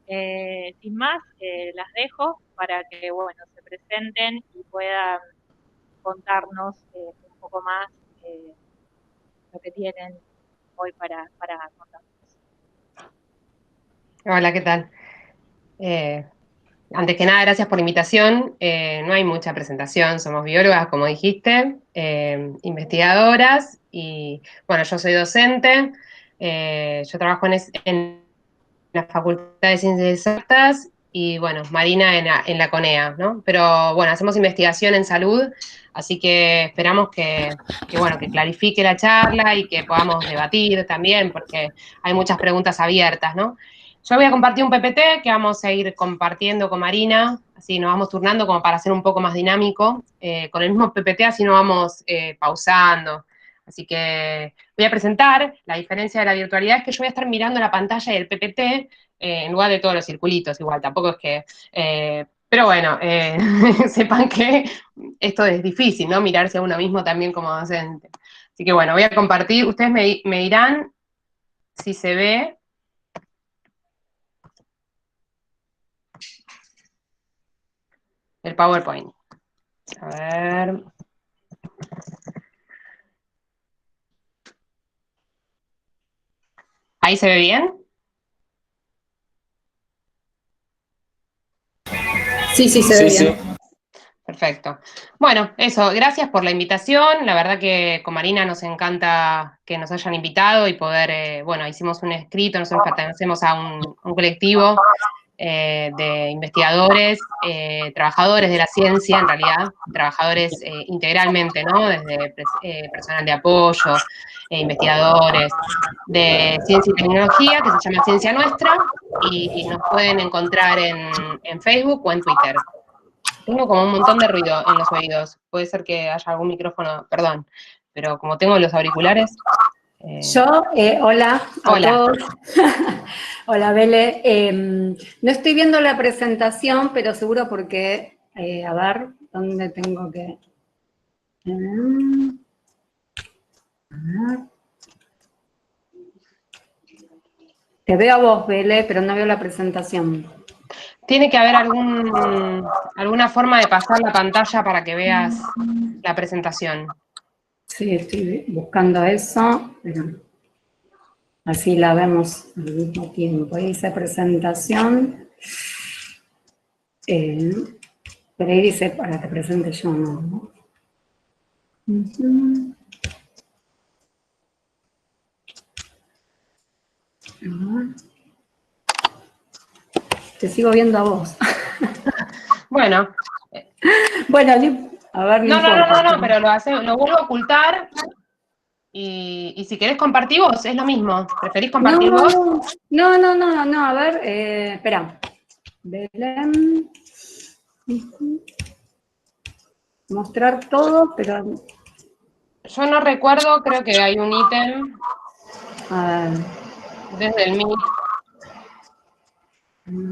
Sin más, las dejo para que, bueno, se presenten y puedan contarnos un poco más lo que tienen hoy para contarnos. Hola, ¿qué tal? Antes que nada, gracias por la invitación. No hay mucha presentación, somos biólogas, como dijiste, investigadoras y, bueno, yo soy docente. Yo trabajo en la Facultad de Ciencias Exactas y, bueno, Marina en la CONEA, ¿no? Pero, bueno, hacemos investigación en salud, así que esperamos bueno, que clarifique la charla y que podamos debatir también, porque hay muchas preguntas abiertas, ¿no? Yo voy a compartir un PPT que vamos a ir compartiendo con Marina, así nos vamos turnando como para hacer un poco más dinámico. Con el mismo PPT así nos vamos pausando. Así que voy a presentar. La diferencia de la virtualidad es que yo voy a estar mirando la pantalla del PPT en lugar de todos los circulitos, igual, tampoco es que... pero bueno, sepan que esto es difícil, ¿no? Mirarse a uno mismo también como docente. Así que bueno, voy a compartir. Ustedes me dirán si se ve. El PowerPoint. A ver. ¿Ahí se ve bien? Sí, sí, se ve bien. Perfecto. Bueno, eso, gracias por la invitación. La verdad que con Marina nos encanta que nos hayan invitado y poder, bueno, hicimos un escrito, nosotros pertenecemos a un colectivo de investigadores, trabajadores de la ciencia, en realidad, trabajadores integralmente, ¿no? Desde personal de apoyo, investigadores de ciencia y tecnología, que se llama Ciencia Nuestra, y nos pueden encontrar en Facebook o en Twitter. Tengo como un montón de ruido en los oídos. Puede ser que haya algún micrófono, perdón, pero como tengo los auriculares... Hola a Hola. todos. Hola, Bele. No estoy viendo la presentación, pero seguro porque, a ver, ¿dónde tengo que...? A ver. Te veo a vos, Bele, pero no veo la presentación. Tiene que haber alguna forma de pasar la pantalla para que veas la presentación. Sí, estoy buscando eso, pero así la vemos al mismo tiempo. Ahí dice presentación. Pero ahí dice para que presente yo, ¿no? Te sigo viendo a vos. Bueno. Bueno, a ver, no importa. No, pero lo vuelvo a ocultar y si querés compartir vos, es lo mismo. ¿Preferís compartir vos? No, a ver, espera. Belén. Mostrar todo, pero... Yo no recuerdo, creo que hay un ítem A ver. desde el Meet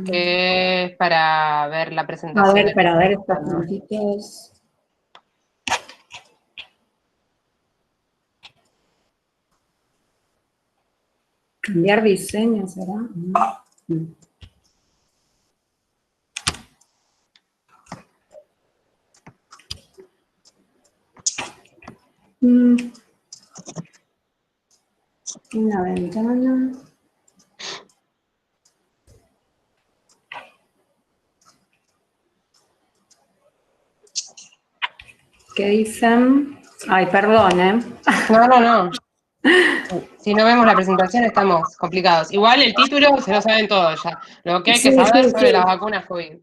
que es para ver la presentación. Para ver estos puntitos. Cambiar diseño, ¿será? Una ventana. ¿Qué dicen? Ay, perdón, ¿eh? No. Si no vemos la presentación estamos complicados. Igual el título se lo saben todos ya. Lo que hay que saber sobre las vacunas COVID.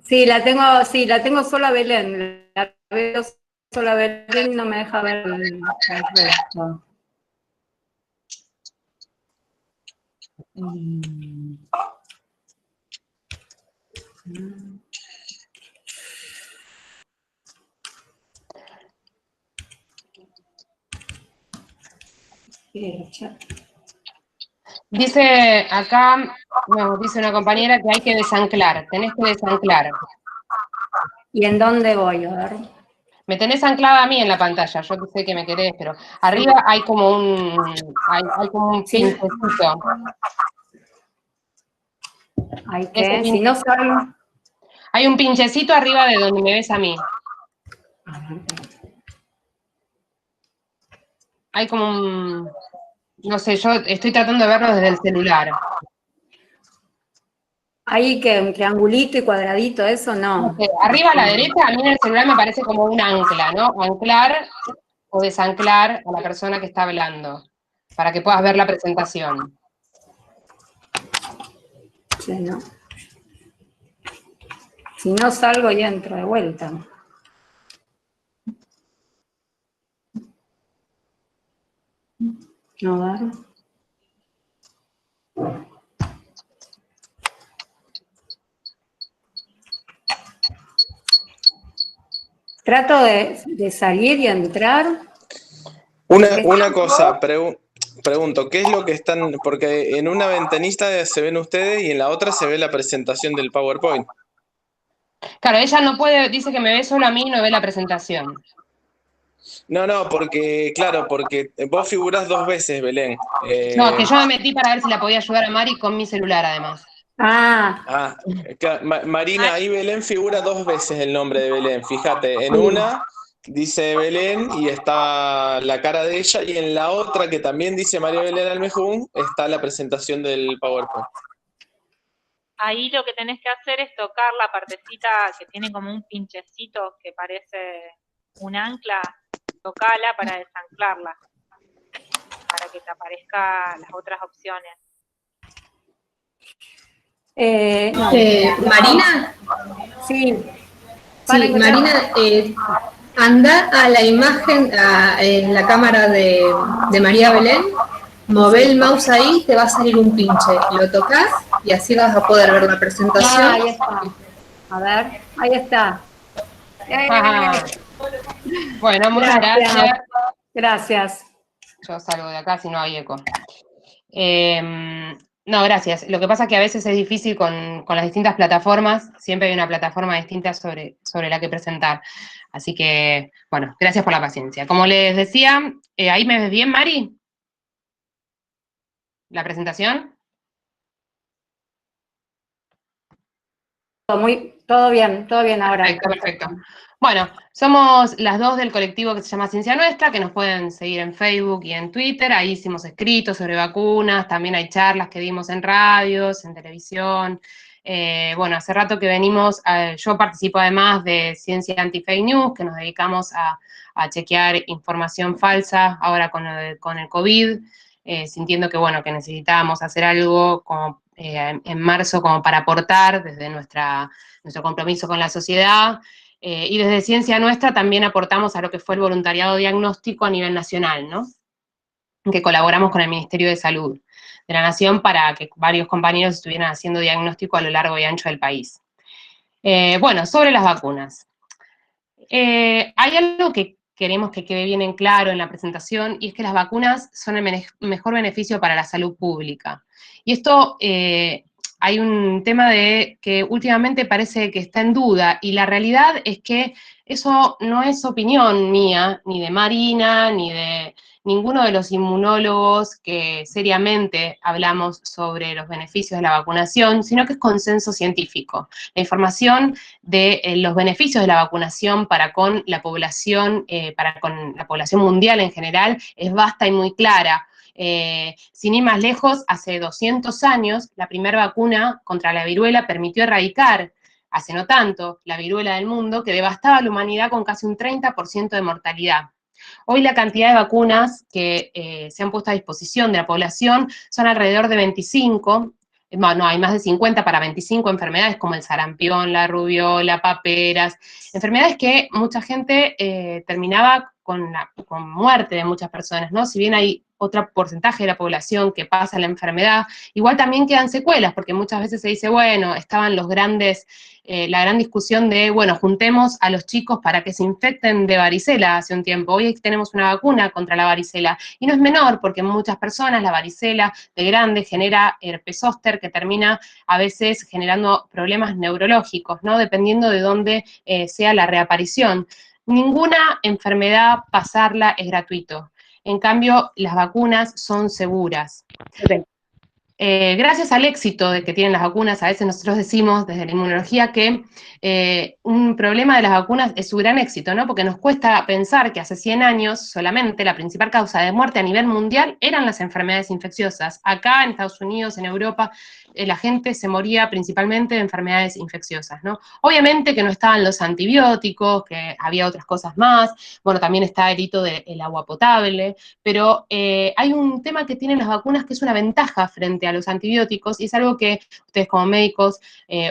Sí, la tengo sola Belén. La veo sola Belén y no me deja ver el resto. Dice acá, no, dice una compañera que hay que desanclar, tenés que desanclar. ¿Y en dónde voy? A ver. Me tenés anclada a mí en la pantalla, yo sé que me querés, pero arriba hay como un Sí. pincecito. Hay que, si no salgo... Hay un pinchecito arriba de donde me ves a mí. Hay como un... No sé, yo estoy tratando de verlo desde el celular. Ahí que un triangulito y cuadradito, eso no. Arriba a la derecha, a mí en el celular me parece como un ancla, ¿no? Anclar o desanclar a la persona que está hablando, para que puedas ver la presentación. Sí, no. Si no salgo y entro de vuelta. A ver. Trato de salir y entrar. Una cosa, pregunto, ¿qué es lo que están...? Porque en una ventanita se ven ustedes y en la otra se ve la presentación del PowerPoint. Claro, ella no puede, dice que me ve solo a mí y no ve la presentación. No, porque, claro, porque vos figurás 2 veces, Belén. No, que yo me metí para ver si la podía ayudar a Mari con mi celular, además. Claro, Marina, ahí Belén figura 2 veces el nombre de Belén. Fíjate, en una dice Belén y está la cara de ella, y en la otra, que también dice María Belén Almejún, está la presentación del PowerPoint. Ahí lo que tenés que hacer es tocar la partecita que tiene como un pinchecito que parece un ancla, tocala para desanclarla, para que te aparezcan las otras opciones. Marina. Sí. Sí, Marina, anda a la imagen, en la cámara de María Belén, move el mouse ahí, te va a salir un pinche. Lo tocas y así vas a poder ver la presentación. Ahí está. A ver, ahí está. Bueno, muchas gracias. Gracias. Yo salgo de acá si no hay eco. No, gracias. Lo que pasa es que a veces es difícil con las distintas plataformas. Siempre hay una plataforma distinta sobre la que presentar. Así que, bueno, gracias por la paciencia. Como les decía, ¿ahí me ves bien, Mari? ¿La presentación? Todo bien ahora. Perfecto. Bueno, somos las 2 del colectivo que se llama Ciencia Nuestra, que nos pueden seguir en Facebook y en Twitter. Ahí hicimos escritos sobre vacunas, también hay charlas que dimos en radios, en televisión. Bueno, hace rato que venimos, yo participo además de Ciencia Anti-Fake News, que nos dedicamos a chequear información falsa ahora con el COVID, sintiendo que, bueno, que necesitábamos hacer algo como, en marzo como para aportar desde nuestro compromiso con la sociedad, y desde Ciencia Nuestra también aportamos a lo que fue el voluntariado diagnóstico a nivel nacional, ¿no? Que colaboramos con el Ministerio de Salud de la Nación para que varios compañeros estuvieran haciendo diagnóstico a lo largo y ancho del país. Bueno, sobre las vacunas. Hay algo que queremos que quede bien en claro en la presentación, y es que las vacunas son el mejor beneficio para la salud pública. Y esto, hay un tema de que últimamente parece que está en duda, y la realidad es que eso no es opinión mía, ni de Marina, ni de ninguno de los inmunólogos que seriamente hablamos sobre los beneficios de la vacunación, sino que es consenso científico. La información de los beneficios de la vacunación para con la población mundial en general es vasta y muy clara. Sin ir más lejos, hace 200 años, la primera vacuna contra la viruela permitió erradicar, hace no tanto, la viruela del mundo, que devastaba a la humanidad con casi un 30% de mortalidad. Hoy la cantidad de vacunas que se han puesto a disposición de la población son alrededor de 25, no, hay más de 50 para 25 enfermedades como el sarampión, la rubiola, paperas, enfermedades que mucha gente terminaba con muerte de muchas personas, ¿no? Si bien hay otro porcentaje de la población que pasa la enfermedad, igual también quedan secuelas, porque muchas veces se dice, bueno, estaban la gran discusión de, bueno, juntemos a los chicos para que se infecten de varicela hace un tiempo. Hoy tenemos una vacuna contra la varicela, y no es menor, porque en muchas personas la varicela de grande genera herpes zóster, que termina a veces generando problemas neurológicos, ¿no? Dependiendo de dónde sea la reaparición. Ninguna enfermedad pasarla es gratuito. En cambio, las vacunas son seguras. Gracias al éxito de que tienen las vacunas, a veces nosotros decimos desde la inmunología que un problema de las vacunas es su gran éxito, ¿no? Porque nos cuesta pensar que hace 100 años solamente la principal causa de muerte a nivel mundial eran las enfermedades infecciosas. Acá en Estados Unidos, en Europa, la gente se moría principalmente de enfermedades infecciosas, ¿no? Obviamente que no estaban los antibióticos, que había otras cosas más, bueno, también está el hito del agua potable, pero hay un tema que tienen las vacunas que es una ventaja frente a los antibióticos, y es algo que ustedes como médicos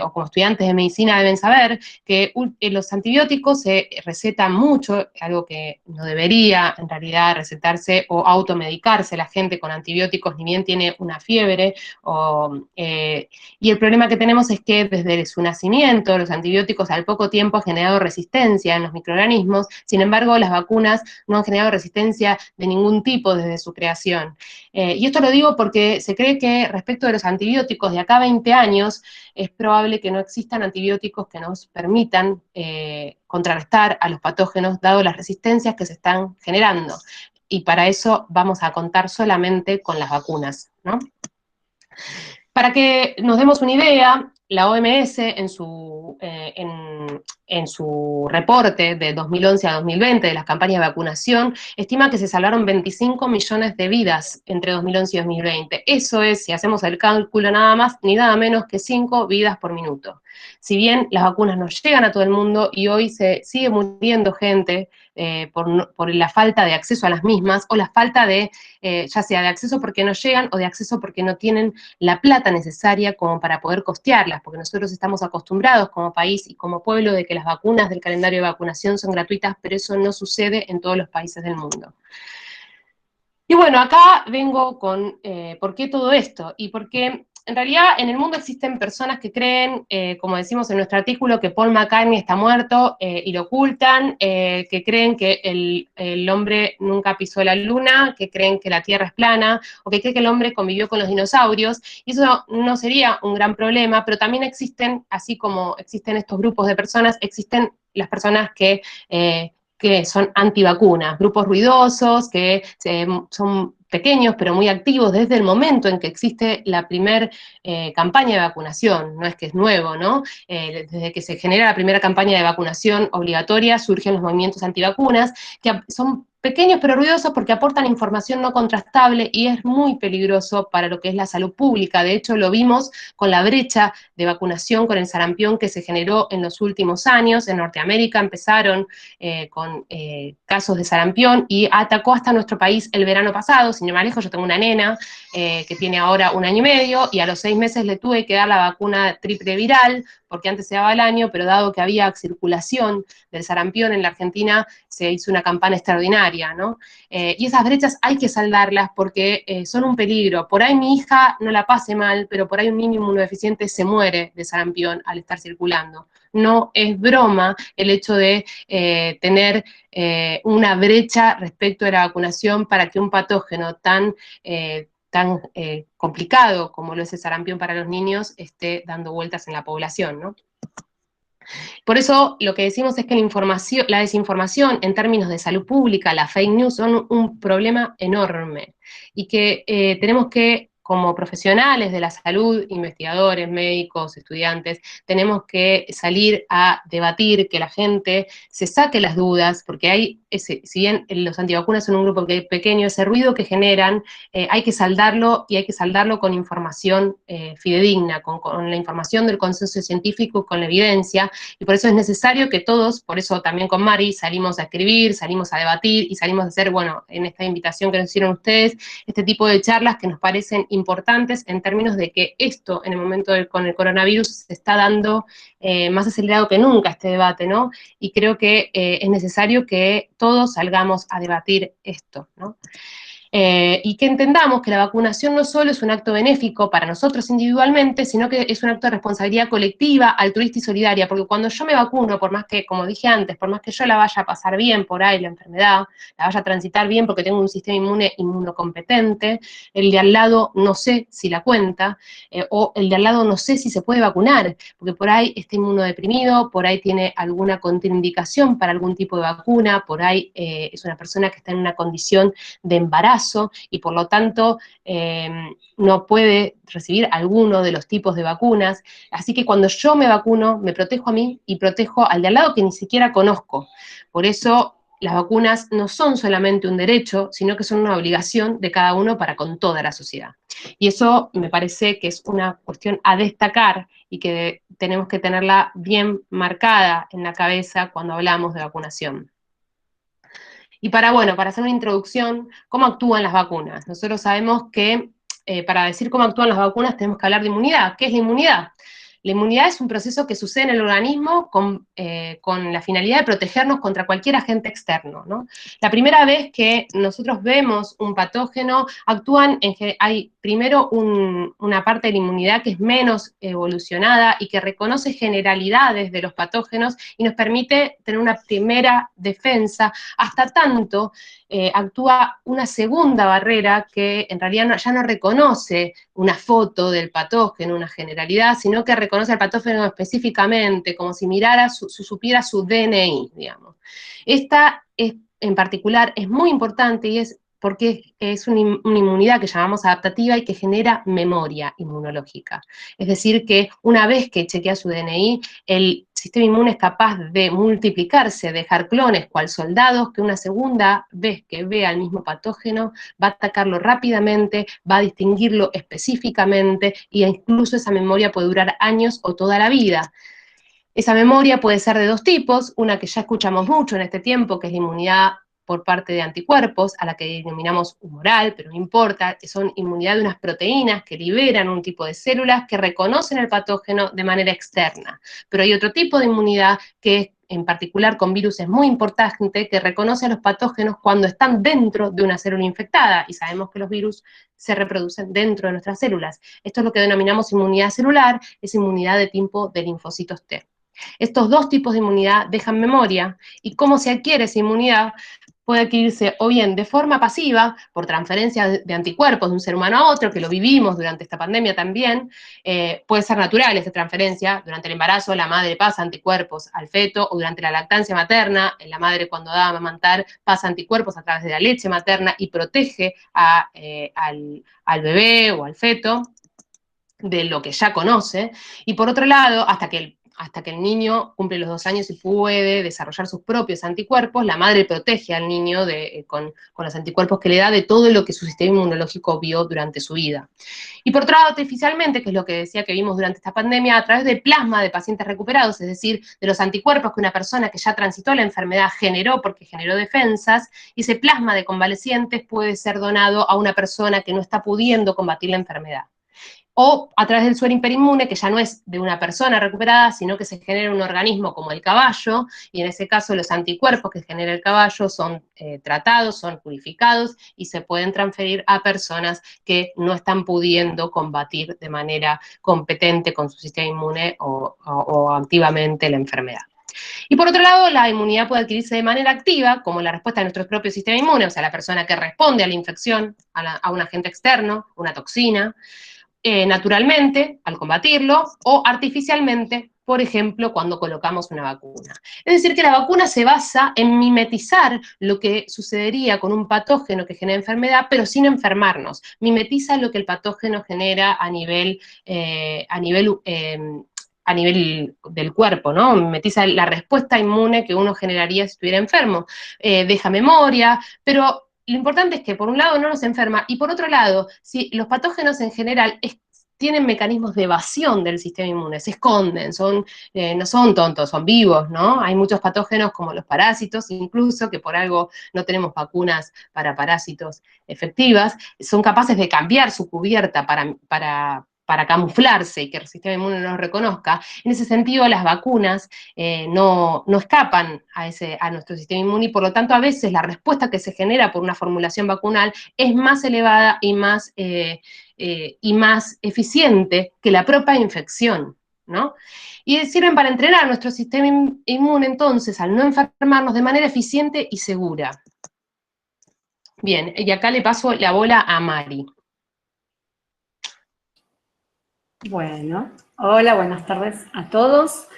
o como estudiantes de medicina deben saber, que los antibióticos se recetan mucho, algo que no debería en realidad recetarse o automedicarse la gente con antibióticos, ni bien tiene una fiebre, y el problema que tenemos es que desde su nacimiento los antibióticos al poco tiempo han generado resistencia en los microorganismos, sin embargo las vacunas no han generado resistencia de ningún tipo desde su creación. Y esto lo digo porque se cree que respecto de los antibióticos de acá a 20 años es probable que no existan antibióticos que nos permitan contrarrestar a los patógenos dado las resistencias que se están generando. Y para eso vamos a contar solamente con las vacunas, ¿no? Para que nos demos una idea, la OMS en su reporte de 2011 a 2020 de las campañas de vacunación estima que se salvaron 25 millones de vidas entre 2011 y 2020. Eso es, si hacemos el cálculo nada más, ni nada menos que 5 vidas por minuto. Si bien las vacunas no llegan a todo el mundo y hoy se sigue muriendo gente por la falta de acceso a las mismas o la falta de, ya sea de acceso porque no llegan o de acceso porque no tienen la plata necesaria como para poder costearlas, porque nosotros estamos acostumbrados como país y como pueblo de que las vacunas del calendario de vacunación son gratuitas, pero eso no sucede en todos los países del mundo. Y bueno, acá vengo con por qué todo esto, y porque en realidad en el mundo existen personas que creen, como decimos en nuestro artículo, que Paul McCartney está muerto y lo ocultan, que creen que el hombre nunca pisó la luna, que creen que la Tierra es plana, o que creen que el hombre convivió con los dinosaurios, y eso no sería un gran problema, pero también existen, así como existen estos grupos de personas, existen las personas que son antivacunas, grupos ruidosos que son pequeños pero muy activos desde el momento en que existe la primera campaña de vacunación, no es que es nuevo, ¿no? Desde que se genera la primera campaña de vacunación obligatoria surgen los movimientos antivacunas, que son pequeños pero ruidosos porque aportan información no contrastable y es muy peligroso para lo que es la salud pública. De hecho, lo vimos con la brecha de vacunación con el sarampión que se generó en los últimos años. En Norteamérica empezaron con casos de sarampión y atacó hasta nuestro país el verano pasado. Sin ir más lejos, yo tengo una nena que tiene ahora 1 año y medio y a los 6 meses le tuve que dar la vacuna triple viral porque antes se daba al año, pero dado que había circulación del sarampión en la Argentina, se hizo una campaña extraordinaria, ¿no? Y esas brechas hay que saldarlas porque son un peligro. Por ahí mi hija no la pase mal, pero por ahí un niño inmunodeficiente se muere de sarampión al estar circulando. No es broma el hecho de tener una brecha respecto de la vacunación para que un patógeno tan complicado como lo es el sarampión para los niños esté dando vueltas en la población, ¿no? Por eso lo que decimos es que la desinformación en términos de salud pública, las fake news, son un problema enorme y que tenemos que, como profesionales de la salud, investigadores, médicos, estudiantes, tenemos que salir a debatir, que la gente se saque las dudas, porque hay, si bien los antivacunas son un grupo pequeño, ese ruido que generan hay que saldarlo y hay que saldarlo con información fidedigna, con la información del consenso científico, con la evidencia, y por eso es necesario que todos, por eso también con Mari salimos a escribir, salimos a debatir y salimos a hacer, bueno, en esta invitación que nos hicieron ustedes, este tipo de charlas que nos parecen importantes en términos de que esto, en el momento con el coronavirus, se está dando más acelerado que nunca este debate, ¿no? Y creo que es necesario que todos salgamos a debatir esto, ¿no? Y que entendamos que la vacunación no solo es un acto benéfico para nosotros individualmente, sino que es un acto de responsabilidad colectiva, altruista y solidaria, porque cuando yo me vacuno, por más que, como dije antes, por más que yo la vaya a pasar bien por ahí la enfermedad, la vaya a transitar bien porque tengo un sistema inmune inmunocompetente, el de al lado no sé si la cuenta, o el de al lado no sé si se puede vacunar, porque por ahí está inmunodeprimido, por ahí tiene alguna contraindicación para algún tipo de vacuna, por ahí es una persona que está en una condición de embarazo, embarazo y por lo tanto no puede recibir alguno de los tipos de vacunas. Así que cuando yo me vacuno, me protejo a mí y protejo al de al lado que ni siquiera conozco. Por eso las vacunas no son solamente un derecho, sino que son una obligación de cada uno para con toda la sociedad. Y eso me parece que es una cuestión a destacar y que tenemos que tenerla bien marcada en la cabeza cuando hablamos de vacunación. Y para hacer una introducción, ¿cómo actúan las vacunas? Nosotros sabemos que para decir cómo actúan las vacunas tenemos que hablar de inmunidad. ¿Qué es la inmunidad? La inmunidad es un proceso que sucede en el organismo con la finalidad de protegernos contra cualquier agente externo, ¿no? La primera vez que nosotros vemos un patógeno, hay primero una parte de la inmunidad que es menos evolucionada y que reconoce generalidades de los patógenos y nos permite tener una primera defensa, hasta tanto actúa una segunda barrera que en realidad ya no reconoce una foto del patógeno, una generalidad, sino que reconoce al patógeno específicamente, como si supiera su DNI, digamos. Esta en particular es muy importante y es porque es una inmunidad que llamamos adaptativa y que genera memoria inmunológica. Es decir, que una vez que chequea su DNI, el sistema inmune es capaz de multiplicarse, dejar clones cual soldados, que una segunda vez que vea el mismo patógeno va a atacarlo rápidamente, va a distinguirlo específicamente e incluso esa memoria puede durar años o toda la vida. Esa memoria puede ser de dos tipos, una que ya escuchamos mucho en este tiempo, que es la inmunidad por parte de anticuerpos, a la que denominamos humoral, pero no importa, que son inmunidad de unas proteínas que liberan un tipo de células que reconocen el patógeno de manera externa. Pero hay otro tipo de inmunidad que en particular con virus es muy importante, que reconoce a los patógenos cuando están dentro de una célula infectada, y sabemos que los virus se reproducen dentro de nuestras células. Esto es lo que denominamos inmunidad celular, es inmunidad de tipo de linfocitos T. Estos dos tipos de inmunidad dejan memoria, y cómo se adquiere esa inmunidad puede adquirirse o bien de forma pasiva, por transferencia de anticuerpos de un ser humano a otro, que lo vivimos durante esta pandemia también, puede ser natural esa transferencia, durante el embarazo la madre pasa anticuerpos al feto, o durante la lactancia materna, la madre cuando da a amamantar pasa anticuerpos a través de la leche materna y protege al bebé o al feto de lo que ya conoce, y por otro lado, hasta que el niño cumple los 2 años y puede desarrollar sus propios anticuerpos, la madre protege al niño con los anticuerpos que le da de todo lo que su sistema inmunológico vio durante su vida. Y por otro lado, artificialmente, que es lo que decía que vimos durante esta pandemia, a través del plasma de pacientes recuperados, es decir, de los anticuerpos que una persona que ya transitó la enfermedad generó porque generó defensas, y ese plasma de convalecientes puede ser donado a una persona que no está pudiendo combatir la enfermedad. O a través del suero hiperinmune, que ya no es de una persona recuperada, sino que se genera un organismo como el caballo, y en ese caso los anticuerpos que genera el caballo son tratados, son purificados, y se pueden transferir a personas que no están pudiendo combatir de manera competente con su sistema inmune o activamente la enfermedad. Y por otro lado, la inmunidad puede adquirirse de manera activa, como la respuesta de nuestro propio sistema inmune, o sea, la persona que responde a la infección, a un agente externo, una toxina, naturalmente, al combatirlo, o artificialmente, por ejemplo, cuando colocamos una vacuna. Es decir, que la vacuna se basa en mimetizar lo que sucedería con un patógeno que genera enfermedad, pero sin enfermarnos. Mimetiza lo que el patógeno genera a nivel del cuerpo, ¿no? Mimetiza la respuesta inmune que uno generaría si estuviera enfermo. Deja memoria, pero lo importante es que por un lado no nos enferma, y por otro lado, si los patógenos en general tienen mecanismos de evasión del sistema inmune, se esconden, no son tontos, son vivos, ¿no? Hay muchos patógenos como los parásitos, incluso, que por algo no tenemos vacunas para parásitos efectivas, son capaces de cambiar su cubierta para camuflarse y que el sistema inmune no los reconozca. En ese sentido, las vacunas no escapan a nuestro sistema inmune, y por lo tanto a veces la respuesta que se genera por una formulación vacunal es más elevada y más eficiente que la propia infección, ¿no? Y sirven para entrenar nuestro sistema inmune, entonces, al no enfermarnos de manera eficiente y segura. Bien, y acá le paso la bola a Mari. Bueno, hola, buenas tardes a todos.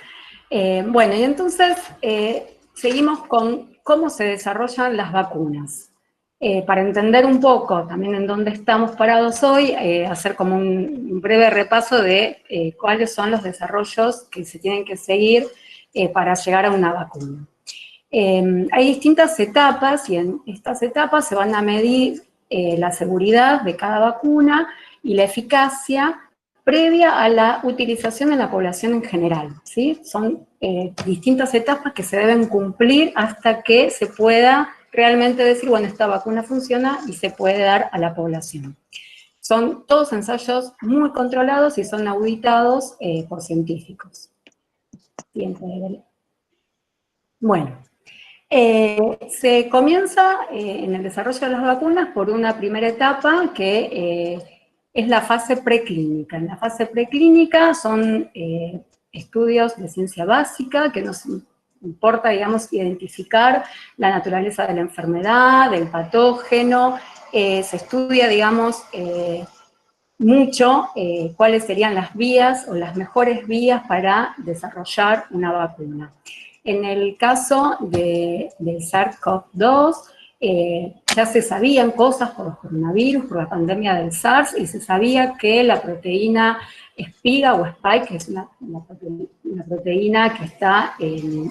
Bueno, y entonces seguimos con cómo se desarrollan las vacunas. para entender un poco también en dónde estamos parados hoy, hacer como un breve repaso de cuáles son los desarrollos que se tienen que seguir para llegar a una vacuna. Hay distintas etapas y en estas etapas se van a medir la seguridad de cada vacuna y la eficacia previa a la utilización en la población en general, ¿sí? Son distintas etapas que se deben cumplir hasta que se pueda realmente decir, bueno, esta vacuna funciona y se puede dar a la población. Son todos ensayos muy controlados y son auditados por científicos. Bueno, se comienza en el desarrollo de las vacunas por una primera etapa que es la fase preclínica. En la fase preclínica son estudios de ciencia básica que nos importa, digamos, identificar la naturaleza de la enfermedad, del patógeno, se estudia, digamos, mucho cuáles serían las vías o las mejores vías para desarrollar una vacuna. En el caso del SARS-CoV-2, ya se sabían cosas por los coronavirus, por la pandemia del SARS, y se sabía que la proteína espiga o spike, que es una proteína que está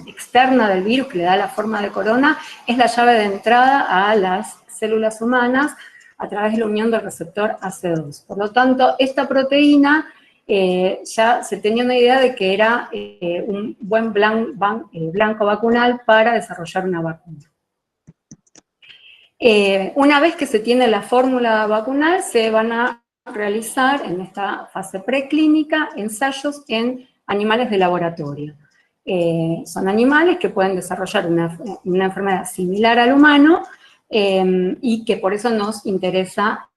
externa del virus, que le da la forma de corona, es la llave de entrada a las células humanas a través de la unión del receptor AC2. Por lo tanto, esta proteína ya se tenía una idea de que era un buen blanco vacunal para desarrollar una vacuna. Una vez que se tiene la fórmula vacunal, se van a realizar en esta fase preclínica ensayos en animales de laboratorio. Son animales que pueden desarrollar una enfermedad similar al humano y que por eso nos interesa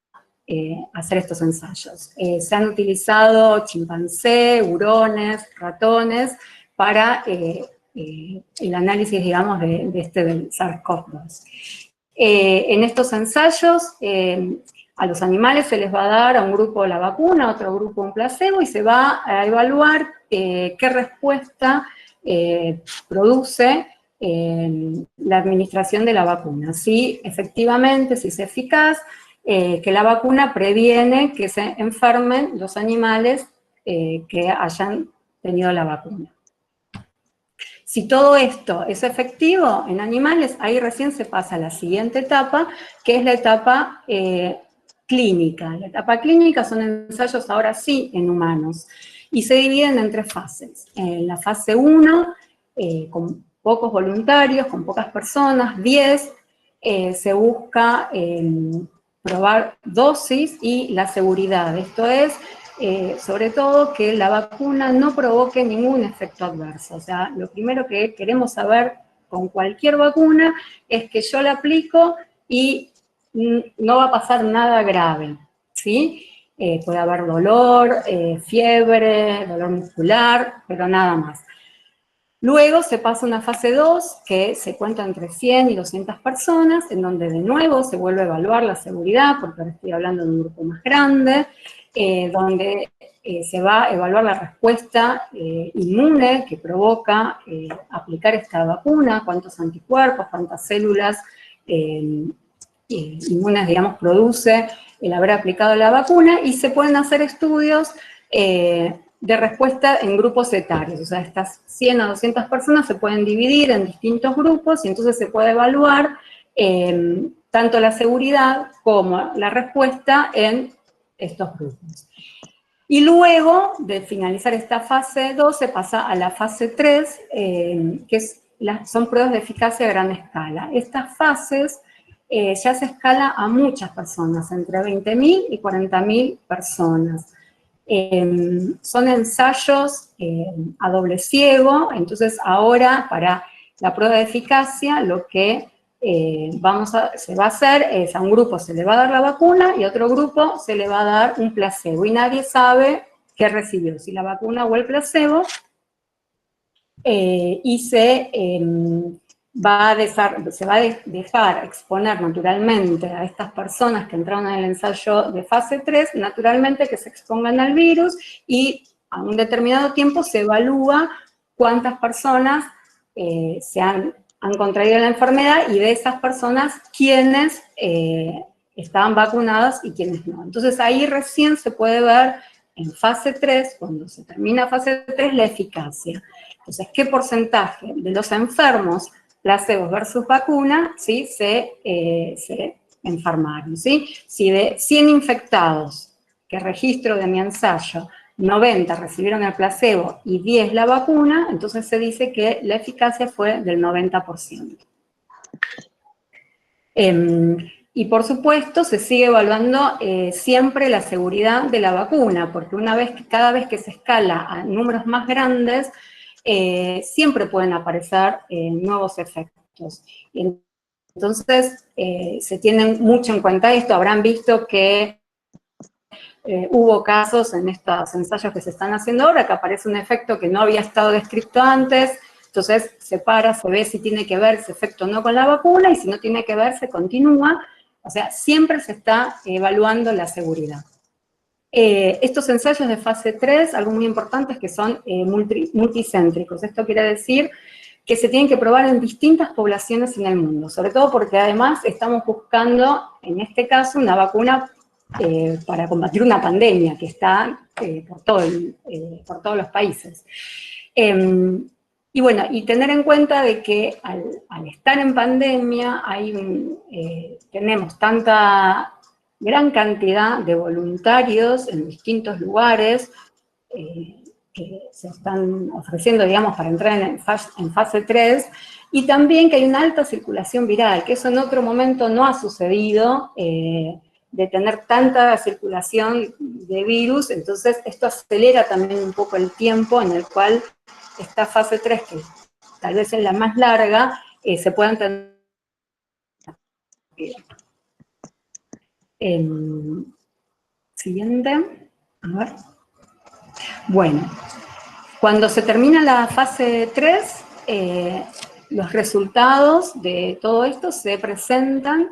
hacer estos ensayos. Se han utilizado chimpancés, hurones, ratones para el análisis, digamos, del SARS-CoV-2. En estos ensayos, a los animales se les va a dar a un grupo la vacuna, a otro grupo un placebo, y se va a evaluar qué respuesta produce la administración de la vacuna. Si efectivamente, si es eficaz, que la vacuna previene que se enfermen los animales que hayan tenido la vacuna. Si todo esto es efectivo en animales, ahí recién se pasa a la siguiente etapa, que es la etapa clínica. La etapa clínica son ensayos ahora sí en humanos, y se dividen en 3 fases. En la fase 1, con pocos voluntarios, con pocas personas, 10, se busca probar dosis y la seguridad. Esto es, sobre todo, que la vacuna no provoque ningún efecto adverso. O sea, lo primero que queremos saber con cualquier vacuna es que yo la aplico y no va a pasar nada grave, ¿sí? Puede haber dolor, fiebre, dolor muscular, pero nada más. Luego se pasa a una fase 2, que se cuenta entre 100 y 200 personas, en donde de nuevo se vuelve a evaluar la seguridad, porque ahora estoy hablando de un grupo más grande, donde se va a evaluar la respuesta inmune que provoca aplicar esta vacuna, cuántos anticuerpos, cuántas células inmunes, digamos, produce el haber aplicado la vacuna, y se pueden hacer estudios de respuesta en grupos etarios. O sea, estas 100 a 200 personas se pueden dividir en distintos grupos, y entonces se puede evaluar tanto la seguridad como la respuesta en estos grupos. Y luego de finalizar esta fase 2, se pasa a la fase 3, que son pruebas de eficacia a gran escala. Estas fases ya se escala a muchas personas, entre 20.000 y 40.000 personas. Son ensayos a doble ciego, entonces ahora para la prueba de eficacia lo que se va a hacer es a un grupo se le va a dar la vacuna y a otro grupo se le va a dar un placebo, y nadie sabe qué recibió, si la vacuna o el placebo, y se va a dejar exponer naturalmente a estas personas que entraron en el ensayo de fase 3, naturalmente que se expongan al virus, y a un determinado tiempo se evalúa cuántas personas se han han contraído la enfermedad y de esas personas quiénes estaban vacunadas y quiénes no. Entonces ahí recién se puede ver en fase 3, cuando se termina fase 3, la eficacia. Entonces, ¿qué porcentaje de los enfermos, placebos versus vacuna, ¿sí? se enfermaron? ¿Sí? Si de 100 infectados que registro de mi ensayo, 90 recibieron el placebo y 10 la vacuna, entonces se dice que la eficacia fue del 90%. Y por supuesto se sigue evaluando siempre la seguridad de la vacuna, porque cada vez que se escala a números más grandes, siempre pueden aparecer nuevos efectos. Entonces se tienen mucho en cuenta esto. Habrán visto que hubo casos en estos ensayos que se están haciendo ahora que aparece un efecto que no había estado descrito antes. Entonces se para, se ve si tiene que ver ese efecto o no con la vacuna, y si no tiene que ver, se continúa. O sea, siempre se está evaluando la seguridad. Estos ensayos de fase 3, algo muy importante es que son multicéntricos. Esto quiere decir que se tienen que probar en distintas poblaciones en el mundo, sobre todo porque además estamos buscando, en este caso, una vacuna para combatir una pandemia que está por todos los países. Y bueno, y tener en cuenta de que al estar en pandemia tenemos tanta gran cantidad de voluntarios en distintos lugares que se están ofreciendo, digamos, para entrar en fase 3, y también que hay una alta circulación viral, que eso en otro momento no ha sucedido, de tener tanta circulación de virus. Entonces esto acelera también un poco el tiempo en el cual esta fase 3, que tal vez es la más larga, se puedan tener. Siguiente. A ver. Bueno, cuando se termina la fase 3, los resultados de todo esto se presentan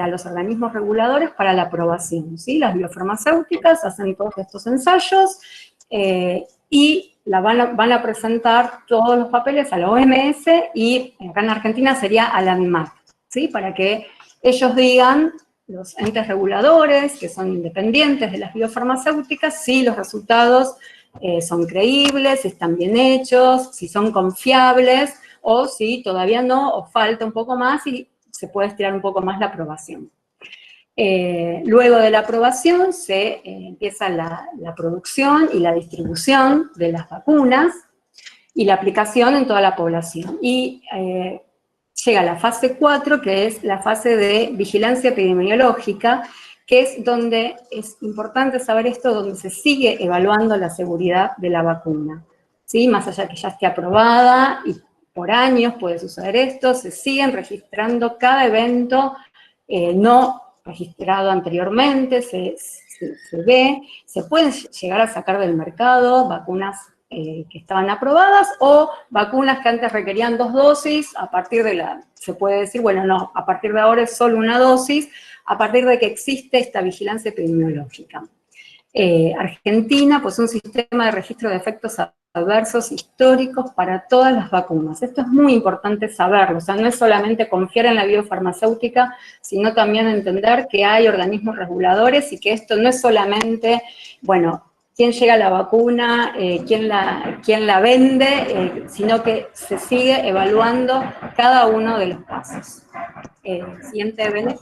a los organismos reguladores para la aprobación, ¿sí? Las biofarmacéuticas hacen todos estos ensayos y van a presentar todos los papeles a la OMS, y acá en Argentina sería a la ANMAT, ¿sí? Para que ellos digan, los entes reguladores, que son independientes de las biofarmacéuticas, si los resultados son creíbles, si están bien hechos, si son confiables, o si todavía no, o falta un poco más y se puede estirar un poco más la aprobación. Luego de la aprobación se empieza la producción y la distribución de las vacunas y la aplicación en toda la población. Y llega la fase 4, que es la fase de vigilancia epidemiológica, que es donde es importante saber esto, donde se sigue evaluando la seguridad de la vacuna, ¿sí? Más allá que ya esté aprobada, y por años puede suceder esto, se siguen registrando cada evento no registrado anteriormente, se ve, se pueden llegar a sacar del mercado vacunas que estaban aprobadas, o vacunas que antes requerían 2 dosis, se puede decir, bueno, no, a partir de ahora es solo una dosis, a partir de que existe esta vigilancia epidemiológica. Argentina, pues un sistema de registro de efectos adversos históricos para todas las vacunas. Esto es muy importante saberlo, o sea, no es solamente confiar en la biofarmacéutica, sino también entender que hay organismos reguladores y que esto no es solamente, bueno, quién llega a la vacuna, quién la vende, sino que se sigue evaluando cada uno de los pasos. Siguiente, Belén.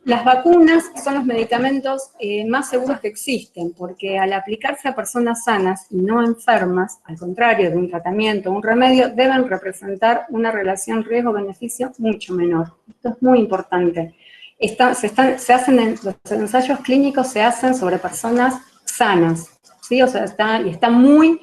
Las vacunas son los medicamentos más seguros que existen, porque al aplicarse a personas sanas y no enfermas, al contrario de un tratamiento o un remedio, deben representar una relación riesgo-beneficio mucho menor. Esto es muy importante. Los ensayos clínicos se hacen sobre personas sanas, ¿sí? O sea, están muy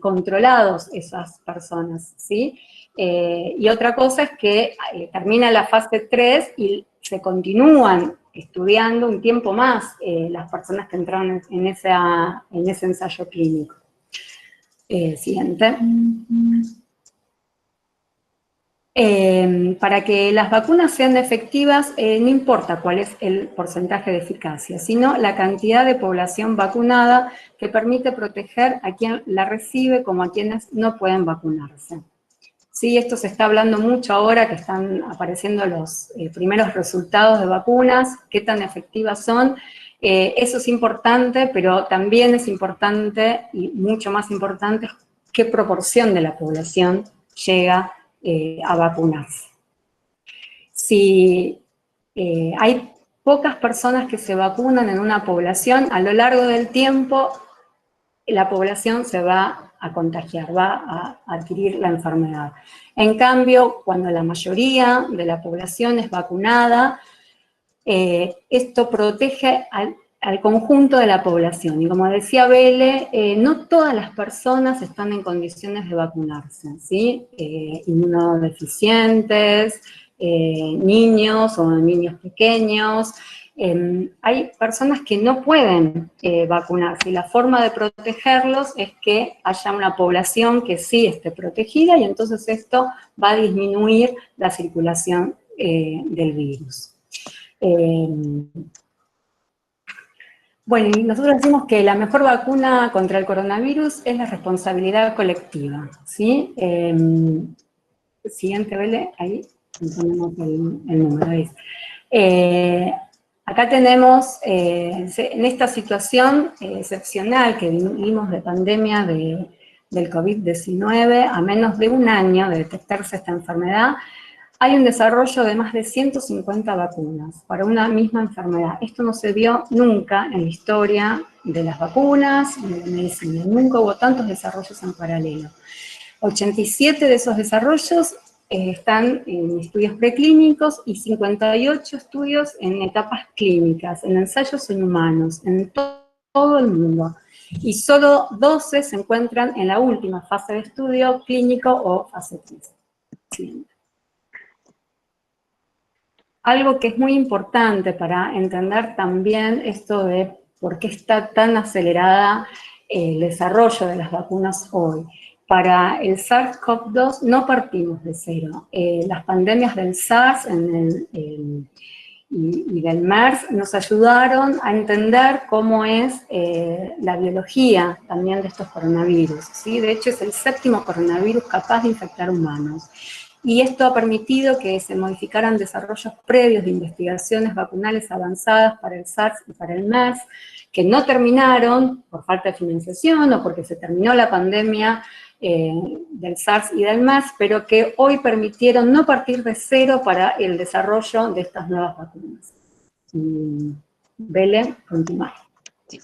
controlados esas personas, ¿sí? Y otra cosa es que termina la fase 3 y se continúan estudiando un tiempo más las personas que entraron en ese ensayo clínico. Siguiente. Para que las vacunas sean efectivas, no importa cuál es el porcentaje de eficacia, sino la cantidad de población vacunada que permite proteger a quien la recibe como a quienes no pueden vacunarse. Sí, esto se está hablando mucho ahora que están apareciendo los primeros resultados de vacunas, qué tan efectivas son. Eso es importante, pero también es importante, y mucho más importante, qué proporción de la población llega a vacunarse. Si hay pocas personas que se vacunan en una población, a lo largo del tiempo la población se va a contagiar, va a adquirir la enfermedad. En cambio, cuando la mayoría de la población es vacunada, esto protege al conjunto de la población. Y como decía Bele, no todas las personas están en condiciones de vacunarse, ¿sí? Inmunodeficientes, niños o niños pequeños. Hay personas que no pueden vacunarse y la forma de protegerlos es que haya una población que sí esté protegida y entonces esto va a disminuir la circulación del virus. Bueno, y nosotros decimos que la mejor vacuna contra el coronavirus es la responsabilidad colectiva, ¿sí? Siguiente, Bele, ahí ponemos el número, ahí. Acá tenemos, en esta situación excepcional que vivimos de pandemia del COVID-19, a menos de un año de detectarse esta enfermedad, hay un desarrollo de más de 150 vacunas para una misma enfermedad. Esto no se vio nunca en la historia de las vacunas, de la medicina. Nunca hubo tantos desarrollos en paralelo. 87 de esos desarrollos están en estudios preclínicos y 58 estudios en etapas clínicas, en ensayos en humanos, en todo el mundo. Y solo 12 se encuentran en la última fase de estudio clínico o fase 3. Siguiente. Algo que es muy importante para entender también esto de por qué está tan acelerada el desarrollo de las vacunas hoy. Para el SARS-CoV-2 no partimos de cero. Las pandemias del SARS y del MERS nos ayudaron a entender cómo es la biología también de estos coronavirus, ¿sí? De hecho, es el 7º coronavirus capaz de infectar humanos. Y esto ha permitido que se modificaran desarrollos previos de investigaciones vacunales avanzadas para el SARS y para el MERS, que no terminaron por falta de financiación o porque se terminó la pandemia del SARS y del MERS, pero que hoy permitieron no partir de cero para el desarrollo de estas nuevas vacunas. Bele, continúa. Sí.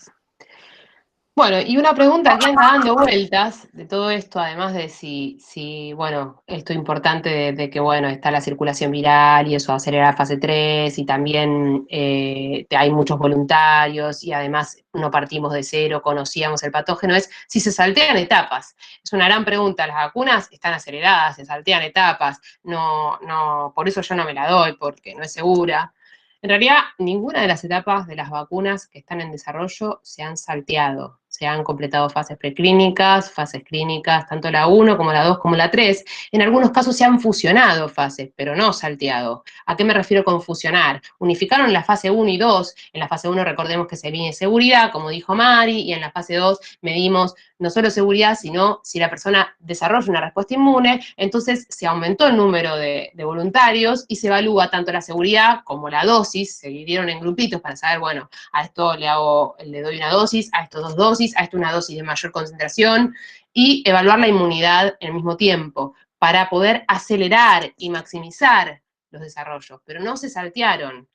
Bueno, y una pregunta que anda dando vueltas de todo esto, además de si bueno, esto importante de que, bueno, está la circulación viral y eso acelera fase 3 y también hay muchos voluntarios y además no partimos de cero, conocíamos el patógeno, es si se saltean etapas. Es una gran pregunta, las vacunas están aceleradas, se saltean etapas, no, por eso yo no me la doy, porque no es segura. En realidad, ninguna de las etapas de las vacunas que están en desarrollo se han salteado. Se han completado fases preclínicas, fases clínicas, tanto la 1 como la 2 como la 3. En algunos casos se han fusionado fases, pero no salteado. ¿A qué me refiero con fusionar? Unificaron la fase 1 y 2. En la fase 1 recordemos que se mide seguridad, como dijo Mari, y en la fase 2 medimos no solo seguridad, sino si la persona desarrolla una respuesta inmune, entonces se aumentó el número de voluntarios y se evalúa tanto la seguridad como la dosis, se dividieron en grupitos para saber, bueno, a esto le doy una dosis, a esto 2 dosis, a esto una dosis de mayor concentración, y evaluar la inmunidad al mismo tiempo, para poder acelerar y maximizar los desarrollos, pero no se saltearon.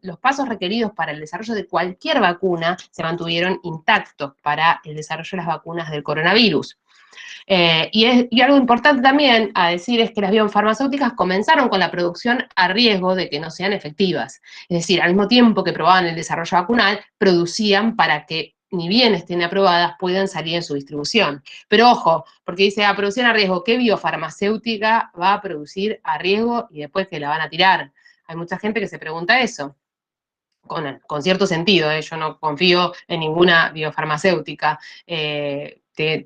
Los pasos requeridos para el desarrollo de cualquier vacuna se mantuvieron intactos para el desarrollo de las vacunas del coronavirus. Y algo importante también a decir es que las biofarmacéuticas comenzaron con la producción a riesgo de que no sean efectivas. Es decir, al mismo tiempo que probaban el desarrollo vacunal, producían para que, ni bien estén aprobadas, puedan salir en su distribución. Pero ojo, porque dice, producción a riesgo, ¿qué biofarmacéutica va a producir a riesgo y después que la van a tirar? Hay mucha gente que se pregunta eso. Con cierto sentido, yo no confío en ninguna biofarmacéutica,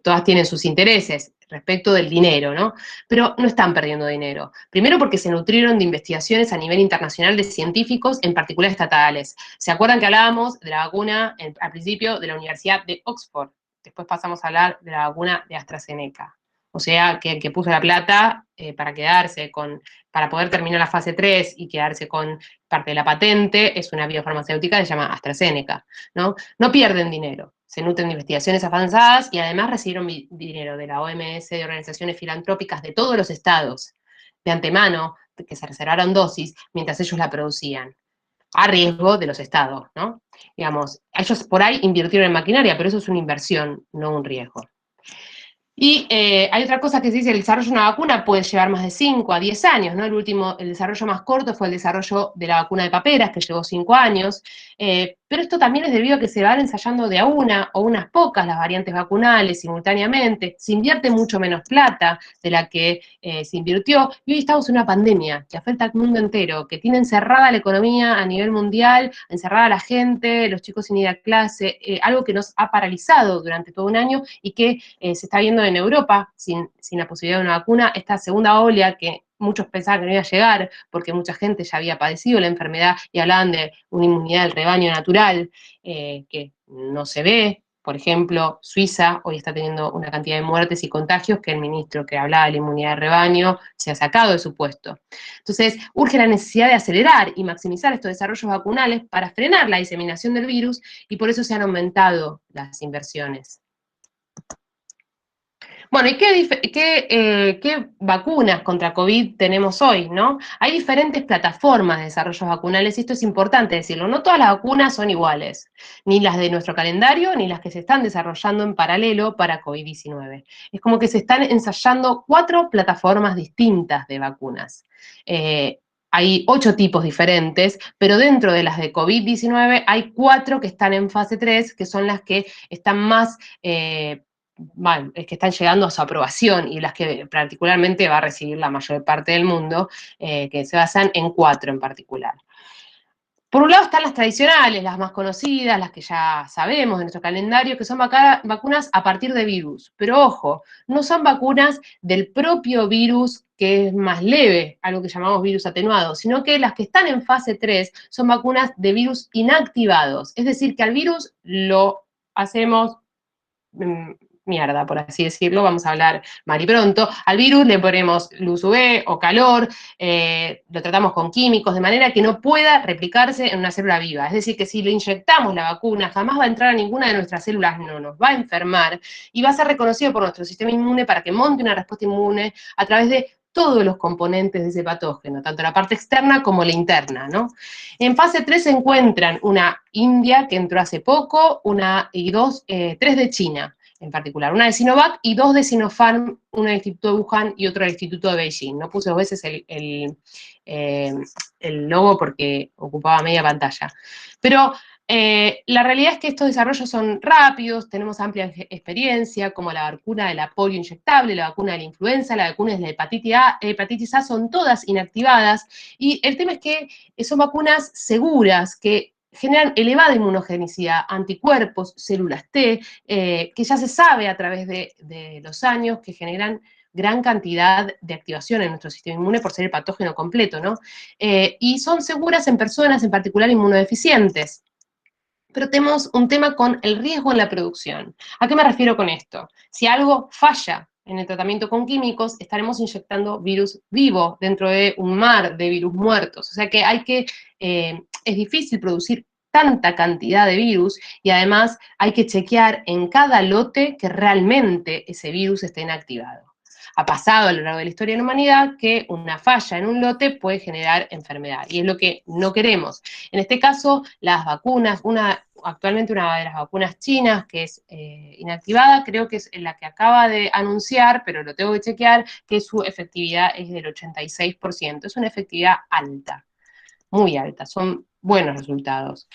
todas tienen sus intereses. respecto del dinero, ¿no? Pero no están perdiendo dinero. Primero porque se nutrieron de investigaciones a nivel internacional de científicos, en particular estatales. ¿Se acuerdan que hablábamos de la vacuna al principio de la Universidad de Oxford? Después pasamos a hablar de la vacuna de AstraZeneca. O sea, que el que puso la plata para quedarse para poder terminar la fase 3 y quedarse con parte de la patente es una biofarmacéutica que se llama AstraZeneca, ¿no? No pierden dinero, se nutren de investigaciones avanzadas y además recibieron dinero de la OMS, de organizaciones filantrópicas de todos los estados, de antemano, que se reservaron dosis mientras ellos la producían, a riesgo de los estados, ¿no? Digamos, ellos por ahí invirtieron en maquinaria, pero eso es una inversión, no un riesgo. Y hay otra cosa que se dice, el desarrollo de una vacuna puede llevar más de 5 a 10 años, ¿no? El desarrollo más corto fue el desarrollo de la vacuna de paperas, que llevó 5 años, pero esto también es debido a que se van ensayando de a una o unas pocas las variantes vacunales simultáneamente, se invierte mucho menos plata de la que se invirtió, y hoy estamos en una pandemia que afecta al mundo entero, que tiene encerrada la economía a nivel mundial, encerrada a la gente, los chicos sin ir a clase, algo que nos ha paralizado durante todo un año y que se está viendo en Europa, sin la posibilidad de una vacuna, esta segunda ola que muchos pensaban que no iba a llegar, porque mucha gente ya había padecido la enfermedad y hablaban de una inmunidad del rebaño natural, que no se ve. Por ejemplo, Suiza hoy está teniendo una cantidad de muertes y contagios que el ministro que hablaba de la inmunidad de rebaño se ha sacado de su puesto. Entonces, urge la necesidad de acelerar y maximizar estos desarrollos vacunales para frenar la diseminación del virus, y por eso se han aumentado las inversiones. Bueno, ¿y qué vacunas contra COVID tenemos hoy, no? Hay diferentes plataformas de desarrollos vacunales, y esto es importante decirlo. No todas las vacunas son iguales, ni las de nuestro calendario, ni las que se están desarrollando en paralelo para COVID-19. Es como que se están ensayando 4 plataformas distintas de vacunas. Hay 8 tipos diferentes, pero dentro de las de COVID-19 hay 4 que están en fase 3, que son las que están más... es que están llegando a su aprobación, y las que particularmente va a recibir la mayor parte del mundo, que se basan en 4 en particular. Por un lado están las tradicionales, las más conocidas, las que ya sabemos de nuestro calendario, que son vacunas a partir de virus. Pero ojo, no son vacunas del propio virus, que es más leve, algo que llamamos virus atenuado, sino que las que están en fase 3 son vacunas de virus inactivados. Es decir, que al virus lo hacemos mierda, por así decirlo, vamos a hablar mal y pronto. Al virus le ponemos luz UV o calor, lo tratamos con químicos, de manera que no pueda replicarse en una célula viva. Es decir, que si le inyectamos la vacuna, jamás va a entrar a ninguna de nuestras células, no nos va a enfermar, y va a ser reconocido por nuestro sistema inmune para que monte una respuesta inmune a través de todos los componentes de ese patógeno, tanto la parte externa como la interna, ¿no? En fase 3 se encuentran una India, que entró hace poco, tres de China, en particular, una de Sinovac y 2 de Sinopharm, una del Instituto de Wuhan y otra del Instituto de Beijing. No puse 2 veces el logo porque ocupaba media pantalla. Pero la realidad es que estos desarrollos son rápidos, tenemos amplia experiencia, como la vacuna de la polio inyectable, la vacuna de la influenza, la vacuna de la hepatitis A, son todas inactivadas, y el tema es que son vacunas seguras, que generan elevada inmunogenicidad, anticuerpos, células T, que ya se sabe a través de los años que generan gran cantidad de activación en nuestro sistema inmune por ser el patógeno completo, ¿no? Y son seguras en personas, en particular inmunodeficientes. Pero tenemos un tema con el riesgo en la producción. ¿A qué me refiero con esto? Si algo falla en el tratamiento con químicos, estaremos inyectando virus vivo dentro de un mar de virus muertos. O sea que es difícil producir tanta cantidad de virus, y además hay que chequear en cada lote que realmente ese virus esté inactivado. Ha pasado a lo largo de la historia de la humanidad que una falla en un lote puede generar enfermedad, y es lo que no queremos. En este caso, las vacunas, actualmente una de las vacunas chinas que es inactivada, creo que es la que acaba de anunciar, pero lo tengo que chequear, que su efectividad es del 86%. Es una efectividad alta, muy alta, son buenos resultados.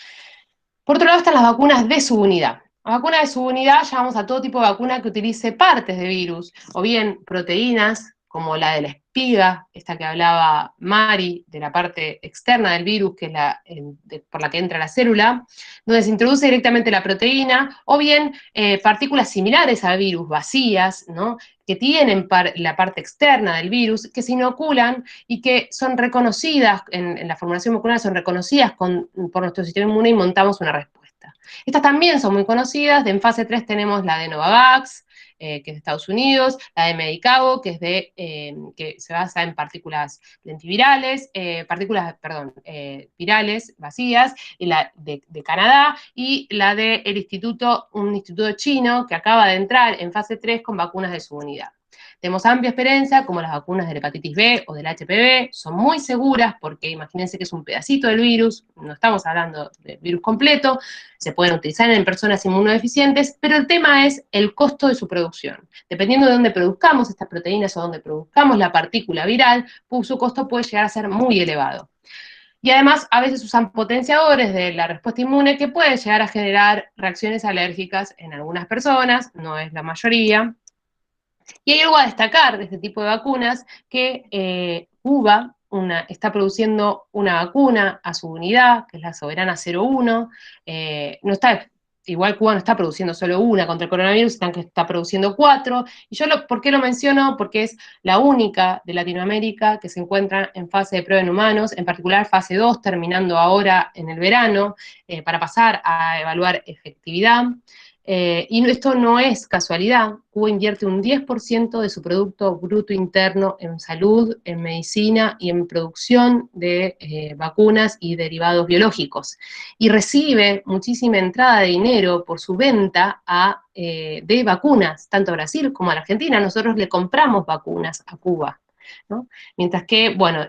Por otro lado están las vacunas de subunidad. La vacuna de subunidad llamamos a todo tipo de vacuna que utilice partes de virus, o bien proteínas, como la del espiga, esta que hablaba Mari, de la parte externa del virus, que es por la que entra la célula, donde se introduce directamente la proteína, o bien partículas similares al virus, vacías, ¿no?, que tienen la parte externa del virus, que se inoculan y que son reconocidas, en la formulación molecular son reconocidas por nuestro sistema inmune y montamos una respuesta. Estas también son muy conocidas. En fase 3 tenemos la de Novavax, que es de Estados Unidos, la de Medicago, que se basa en partículas lentivirales, virales vacías, y la de Canadá, y la de un instituto chino que acaba de entrar en fase 3 con vacunas de su unidad. Tenemos amplia experiencia, como las vacunas de la hepatitis B o del HPV, son muy seguras porque imagínense que es un pedacito del virus, no estamos hablando del virus completo, se pueden utilizar en personas inmunodeficientes, pero el tema es el costo de su producción. Dependiendo de dónde produzcamos estas proteínas o dónde produzcamos la partícula viral, su costo puede llegar a ser muy elevado. Y además, a veces usan potenciadores de la respuesta inmune que pueden llegar a generar reacciones alérgicas en algunas personas, no es la mayoría. Y hay algo a destacar de este tipo de vacunas, que Cuba está produciendo una vacuna a su unidad, que es la Soberana 01, igual Cuba no está produciendo solo una contra el coronavirus, sino que está produciendo 4, y ¿por qué lo menciono? Porque es la única de Latinoamérica que se encuentra en fase de prueba en humanos, en particular fase 2, terminando ahora en el verano, para pasar a evaluar efectividad. Y esto no es casualidad. Cuba invierte un 10% de su Producto Bruto Interno en salud, en medicina y en producción de vacunas y derivados biológicos. Y recibe muchísima entrada de dinero por su venta de vacunas, tanto a Brasil como a la Argentina. Nosotros le compramos vacunas a Cuba, ¿no? Mientras que, bueno,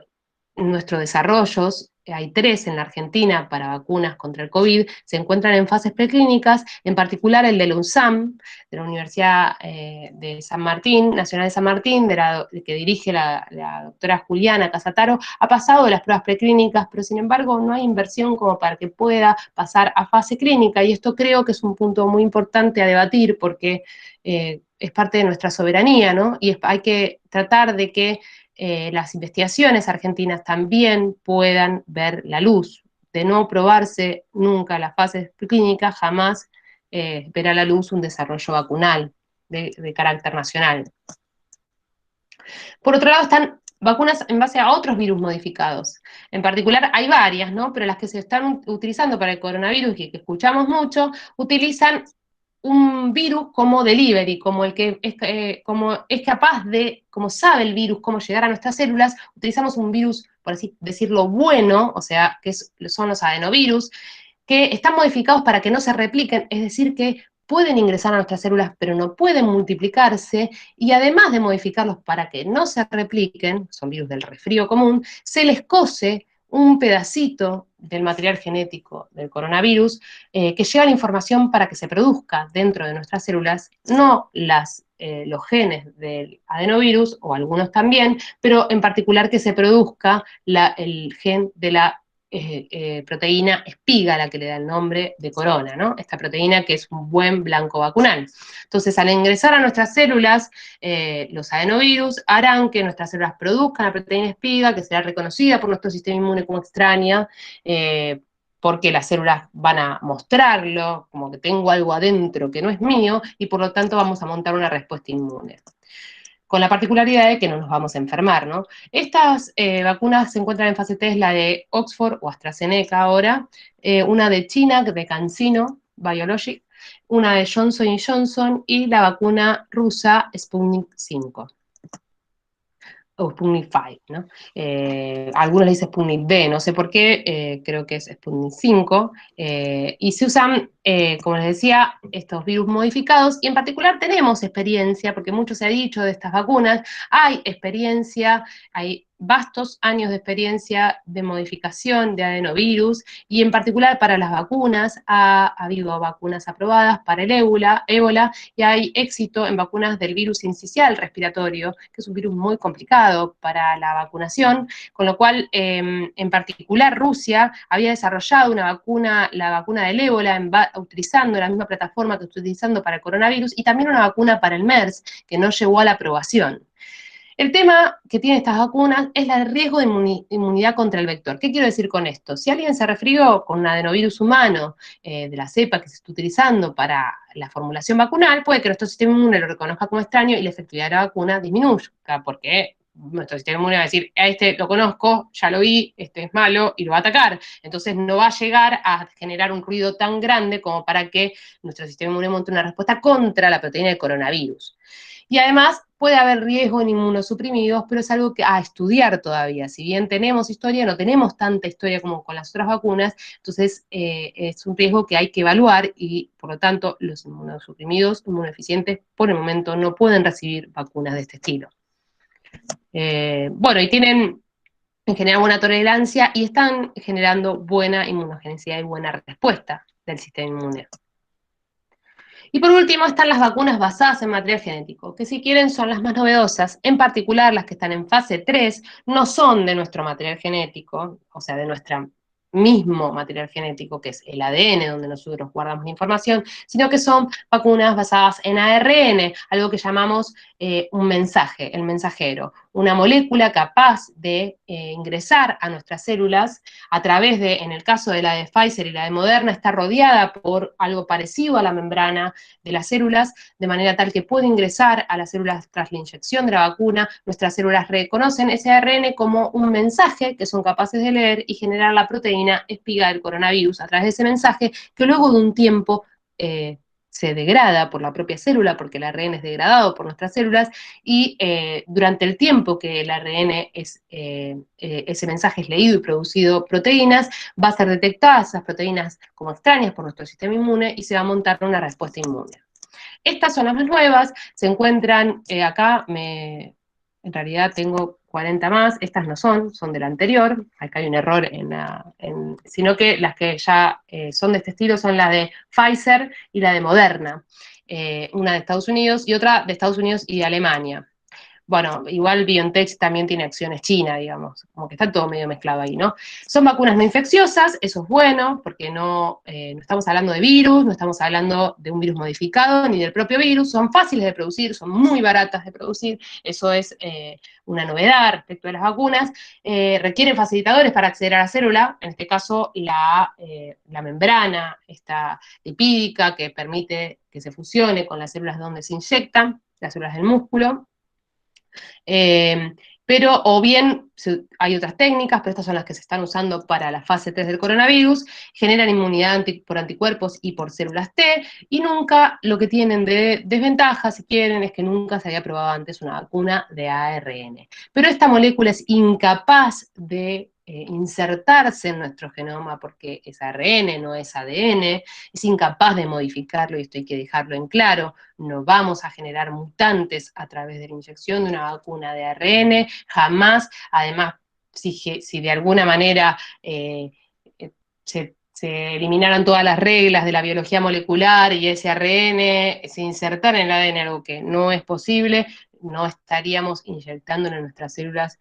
nuestros desarrollos, hay 3 en la Argentina para vacunas contra el COVID, se encuentran en fases preclínicas, en particular el de la UNSAM, de la Universidad de San Martín, Nacional de San Martín, que dirige la doctora Juliana Casataro, ha pasado de las pruebas preclínicas, pero sin embargo no hay inversión como para que pueda pasar a fase clínica, y esto creo que es un punto muy importante a debatir, porque es parte de nuestra soberanía, ¿no? Y hay que tratar de que las investigaciones argentinas también puedan ver la luz. De no probarse nunca las fases clínicas, jamás verá la luz un desarrollo vacunal de carácter nacional. Por otro lado, están vacunas en base a otros virus modificados. En particular, hay varias, ¿no? Pero las que se están utilizando para el coronavirus y que escuchamos mucho, utilizan un virus como delivery, como es capaz de, como sabe el virus cómo llegar a nuestras células, utilizamos un virus, por así decirlo, bueno, o sea, son los adenovirus, que están modificados para que no se repliquen, es decir, que pueden ingresar a nuestras células, pero no pueden multiplicarse, y además de modificarlos para que no se repliquen, son virus del resfrío común, se les cose un pedacito del material genético del coronavirus que lleva la información para que se produzca dentro de nuestras células, no los genes del adenovirus, o algunos también, pero en particular que se produzca el gen de la proteína espiga, la que le da el nombre de corona, ¿no? Esta proteína que es un buen blanco vacunal. Entonces, al ingresar a nuestras células, los adenovirus harán que nuestras células produzcan la proteína espiga, que será reconocida por nuestro sistema inmune como extraña, porque las células van a mostrarlo, como que tengo algo adentro que no es mío, y por lo tanto vamos a montar una respuesta inmune. Con la particularidad de que no nos vamos a enfermar, ¿no? Estas vacunas se encuentran en fase 3, la de Oxford o AstraZeneca ahora, una de China, de CanSino Biologic, una de Johnson & Johnson, y la vacuna rusa Sputnik 5. O Sputnik 5, ¿no? Algunos le dicen Sputnik B, no sé por qué, creo que es Sputnik 5, y se usan, como les decía, estos virus modificados, y en particular tenemos experiencia, porque mucho se ha dicho de estas vacunas, hay experiencia, hay vastos años de experiencia de modificación de adenovirus, y en particular para las vacunas, ha habido vacunas aprobadas para el ébola, y hay éxito en vacunas del virus sincicial respiratorio, que es un virus muy complicado para la vacunación, con lo cual, en particular Rusia había desarrollado la vacuna del ébola, utilizando la misma plataforma que estoy utilizando para el coronavirus, y también una vacuna para el MERS, que no llegó a la aprobación. El tema que tienen estas vacunas es el riesgo de inmunidad contra el vector. ¿Qué quiero decir con esto? Si alguien se resfrió con un adenovirus humano de la cepa que se está utilizando para la formulación vacunal, puede que nuestro sistema inmune lo reconozca como extraño y la efectividad de la vacuna disminuzca, porque nuestro sistema inmune va a decir, a este lo conozco, ya lo vi, este es malo, y lo va a atacar. Entonces no va a llegar a generar un ruido tan grande como para que nuestro sistema inmune monte una respuesta contra la proteína del coronavirus. Y además puede haber riesgo en inmunosuprimidos, pero es algo que a estudiar todavía. Si bien tenemos historia, no tenemos tanta historia como con las otras vacunas, entonces es un riesgo que hay que evaluar y, por lo tanto, los inmunosuprimidos, inmunodeficientes, por el momento no pueden recibir vacunas de este estilo. Bueno, y tienen en general buena tolerancia y están generando buena inmunogenicidad y buena respuesta del sistema inmune. Y por último están las vacunas basadas en material genético, que si quieren son las más novedosas, en particular las que están en fase 3, no son de nuestro material genético, o sea, de nuestro mismo material genético, que es el ADN, donde nosotros guardamos la información, sino que son vacunas basadas en ARN, algo que llamamos un mensaje, el mensajero, una molécula capaz de ingresar a nuestras células a través de, en el caso de la de Pfizer y la de Moderna, está rodeada por algo parecido a la membrana de las células, de manera tal que puede ingresar a las células tras la inyección de la vacuna. Nuestras células reconocen ese ARN como un mensaje que son capaces de leer y generar la proteína espiga del coronavirus a través de ese mensaje, que luego de un tiempo se degrada por la propia célula, porque el ARN es degradado por nuestras células, y durante el tiempo que el ARN ese mensaje es leído y producido proteínas, va a ser detectadas esas proteínas como extrañas por nuestro sistema inmune y se va a montar una respuesta inmune. Estas son las más nuevas, se encuentran acá, en realidad tengo 40 más, estas no son del anterior, acá hay un error sino que las que ya son de este estilo son la de Pfizer y la de Moderna, una de Estados Unidos y otra de Estados Unidos y de Alemania. Bueno, igual BioNTech también tiene acciones China, digamos, como que está todo medio mezclado ahí, ¿no? Son vacunas no infecciosas, eso es bueno, porque no estamos hablando de virus, no estamos hablando de un virus modificado, ni del propio virus, son fáciles de producir, son muy baratas de producir, eso es una novedad respecto de las vacunas, requieren facilitadores para acceder a la célula, en este caso la membrana, esta lipídica que permite que se fusione con las células donde se inyectan, las células del músculo. Pero o bien hay otras técnicas, pero estas son las que se están usando para la fase 3 del coronavirus, generan inmunidad por anticuerpos y por células T, y nunca, lo que tienen de desventaja, si quieren, es que nunca se había probado antes una vacuna de ARN. Pero esta molécula es incapaz de insertarse en nuestro genoma porque es ARN, no es ADN, es incapaz de modificarlo, y esto hay que dejarlo en claro, no vamos a generar mutantes a través de la inyección de una vacuna de ARN, jamás. Además, si de alguna manera se eliminaran todas las reglas de la biología molecular y ese ARN se insertara en el ADN, algo que no es posible, no estaríamos inyectando en nuestras células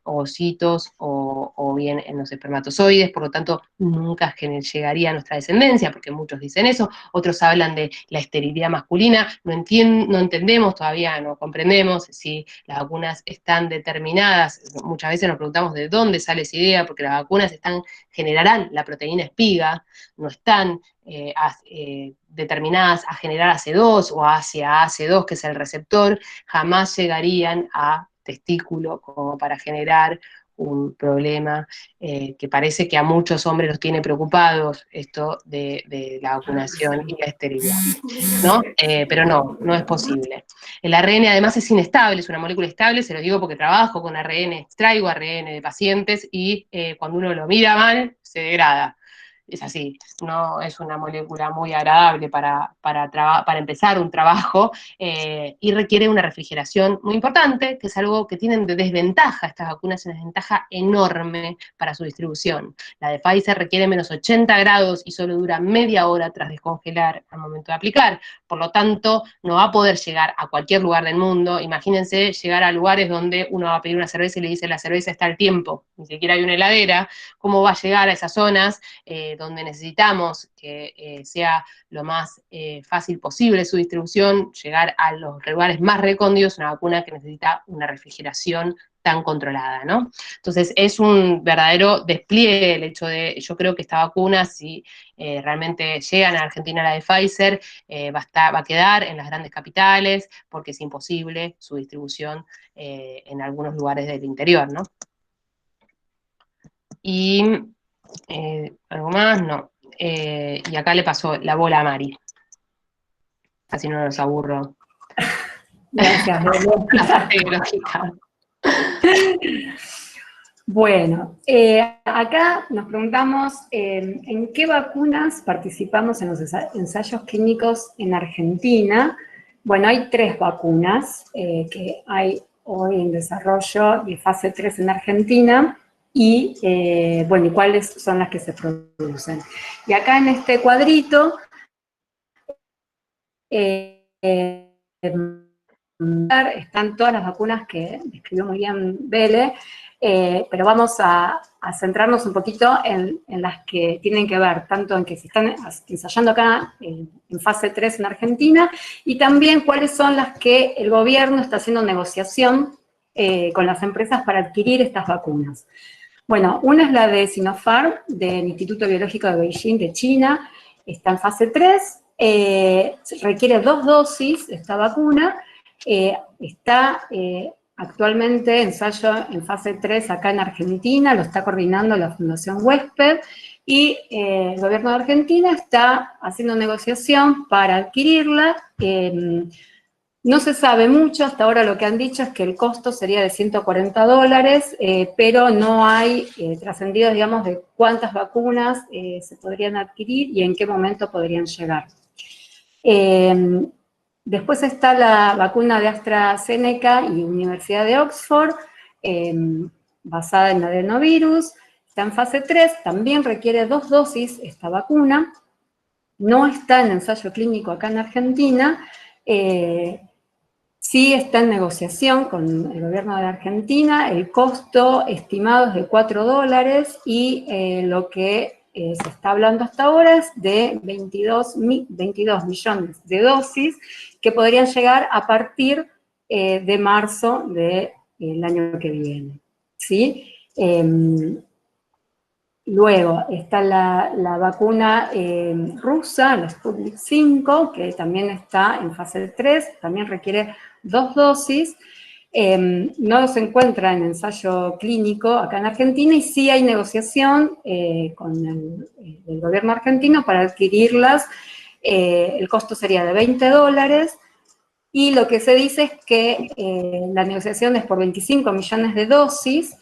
ovocitos o bien en los espermatozoides, por lo tanto nunca llegaría a nuestra descendencia, porque muchos dicen eso, otros hablan de la esterilidad masculina, no entendemos todavía, no comprendemos si las vacunas están determinadas, muchas veces nos preguntamos de dónde sale esa idea, porque las vacunas generarán la proteína espiga, no están determinadas a generar AC2 o hacia AC2, que es el receptor, jamás llegarían a testículo como para generar un problema que parece que a muchos hombres los tiene preocupados, esto de la vacunación y la esterilidad, ¿no? Pero no es posible. El ARN además es inestable, es una molécula estable, se lo digo porque trabajo con ARN, extraigo ARN de pacientes y cuando uno lo mira mal, se degrada. Es así, no es una molécula muy agradable para empezar un trabajo y requiere una refrigeración muy importante, que es algo que tienen de desventaja, estas vacunas una desventaja enorme para su distribución. La de Pfizer requiere menos 80 grados y solo dura media hora tras descongelar al momento de aplicar, por lo tanto no va a poder llegar a cualquier lugar del mundo. Imagínense llegar a lugares donde uno va a pedir una cerveza y le dice la cerveza está al tiempo, ni siquiera hay una heladera, ¿cómo va a llegar a esas zonas? donde necesitamos que sea lo más fácil posible su distribución, llegar a los lugares más recónditos, una vacuna que necesita una refrigeración tan controlada, ¿no? Entonces es un verdadero despliegue el hecho de, yo creo que esta vacuna, si realmente llegan a Argentina la de Pfizer, va a quedar en las grandes capitales, porque es imposible su distribución en algunos lugares del interior, ¿no? Y algo más, no. Y acá le pasó la bola a Mari. Así no los aburro. Gracias, La parte biológica. Bueno, acá nos preguntamos en qué vacunas participamos en los ensayos clínicos en Argentina. Bueno, hay 3 vacunas que hay hoy en desarrollo de fase 3 en Argentina y, bueno, ¿y cuáles son las que se producen? Y acá en este cuadrito están todas las vacunas que describió muy bien Vele, pero vamos a centrarnos un poquito en las que tienen que ver, tanto en que se están ensayando acá en fase 3 en Argentina, y también cuáles son las que el gobierno está haciendo negociación con las empresas para adquirir estas vacunas. Bueno, una es la de Sinopharm, del Instituto Biológico de Beijing, de China, está en fase 3, requiere 2 dosis esta vacuna, está actualmente ensayo en fase 3 acá en Argentina, lo está coordinando la Fundación Huésped, y el gobierno de Argentina está haciendo negociación para adquirirla. No se sabe mucho, hasta ahora lo que han dicho es que el costo sería de $140, pero no hay trascendidos, digamos, de cuántas vacunas se podrían adquirir y en qué momento podrían llegar. Después está la vacuna de AstraZeneca y Universidad de Oxford, basada en adenovirus, está en fase 3, también requiere 2 dosis esta vacuna, no está en ensayo clínico acá en Argentina, sí está en negociación con el gobierno de Argentina, el costo estimado es de $4 y lo que se está hablando hasta ahora es de 22 millones de dosis que podrían llegar a partir de marzo del año que viene, ¿sí? Luego está la vacuna rusa, la Sputnik 5, que también está en fase 3, también requiere 2 dosis. No se encuentra en ensayo clínico acá en Argentina y sí hay negociación con el gobierno argentino para adquirirlas. El costo sería de $20 y lo que se dice es que la negociación es por 25 millones de dosis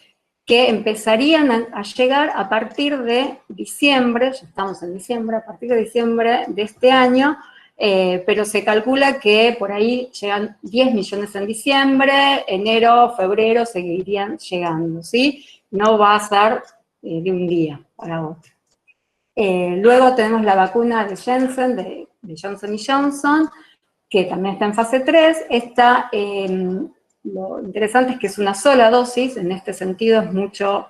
que empezarían a llegar a partir de diciembre, ya estamos en diciembre, a partir de diciembre de este año, pero se calcula que por ahí llegan 10 millones en diciembre, enero, febrero seguirían llegando, ¿sí? No va a ser de un día para otro. Luego tenemos la vacuna de Janssen, de Johnson & Johnson, que también está en fase 3. Esta, lo interesante es que es una sola dosis, en este sentido es mucho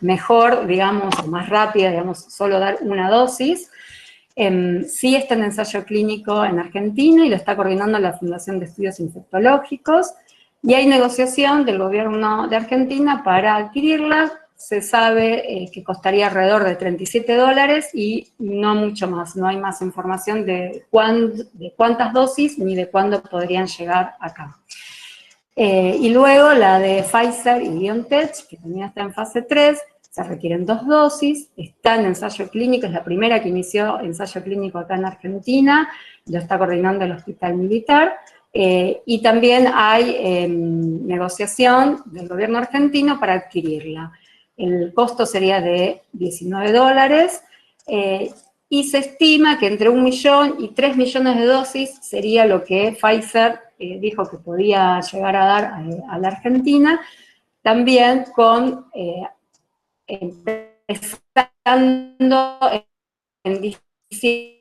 mejor, digamos, o más rápida, digamos, solo dar una dosis. Sí está en ensayo clínico en Argentina y lo está coordinando la Fundación de Estudios Infectológicos, y hay negociación del gobierno de Argentina para adquirirla. Se sabe que costaría alrededor de $37 y no mucho más, no hay más información de cuántas dosis ni de cuándo podrían llegar acá. Y luego la de Pfizer y BioNTech, que también está en fase 3, se requieren 2 dosis, está en ensayo clínico, es la primera que inició ensayo clínico acá en Argentina, lo está coordinando el Hospital Militar, y también hay negociación del gobierno argentino para adquirirla. El costo sería de $19, y se estima que entre 1 millón y 3 millones de dosis sería lo que Pfizer dijo que podía llegar a dar a la Argentina, también con empezando en diciembre,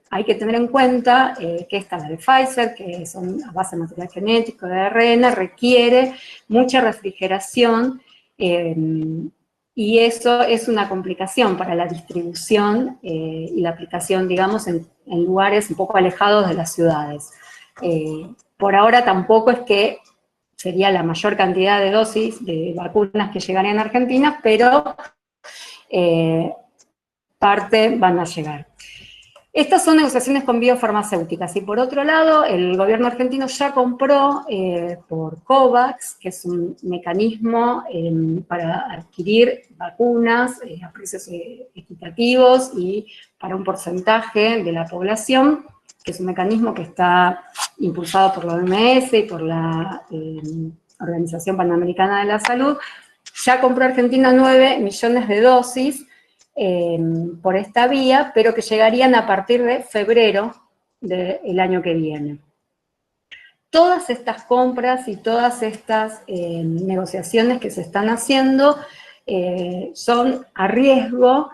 hay que tener en cuenta que esta, la de Pfizer, que son a base de material genético, de ARN, requiere mucha refrigeración y eso es una complicación para la distribución y la aplicación, digamos, en lugares un poco alejados de las ciudades. Por ahora tampoco es que sería la mayor cantidad de dosis de vacunas que llegarían a Argentina, pero parte van a llegar. Estas son negociaciones con biofarmacéuticas, y por otro lado, el gobierno argentino ya compró por COVAX, que es un mecanismo para adquirir vacunas a precios equitativos y para un porcentaje de la población, que es un mecanismo que está impulsado por la OMS y por la Organización Panamericana de la Salud. Ya compró Argentina 9 millones de dosis, por esta vía, pero que llegarían a partir de febrero del año que viene. Todas estas compras y todas estas negociaciones que se están haciendo son a riesgo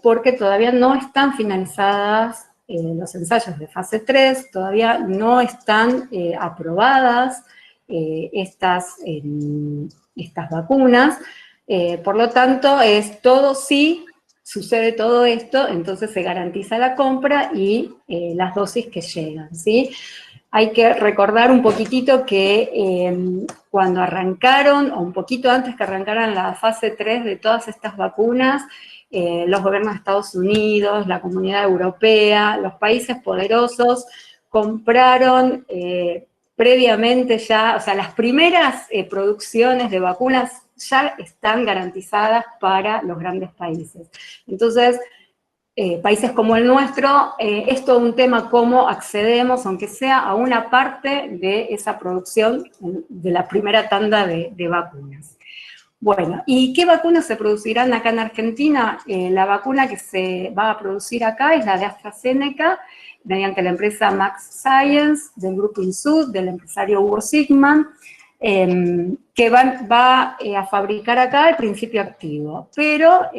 porque todavía no están finalizadas los ensayos de fase 3, todavía no están aprobadas estas vacunas, por lo tanto es todo sí. Sucede todo esto, entonces se garantiza la compra y las dosis que llegan, ¿sí? Hay que recordar un poquitito que cuando arrancaron, o un poquito antes que arrancaran la fase 3 de todas estas vacunas, los gobiernos de Estados Unidos, la Comunidad Europea, los países poderosos compraron previamente ya, o sea, las primeras producciones de vacunas ya están garantizadas para los grandes países. Entonces, países como el nuestro, es todo un tema cómo accedemos, aunque sea a una parte de esa producción de la primera tanda de vacunas. Bueno, ¿y qué vacunas se producirán acá en Argentina? La vacuna que se va a producir acá es la de AstraZeneca, mediante la empresa Max Science, del grupo Insud, del empresario Hugo Sigman, que va a fabricar acá el principio activo, pero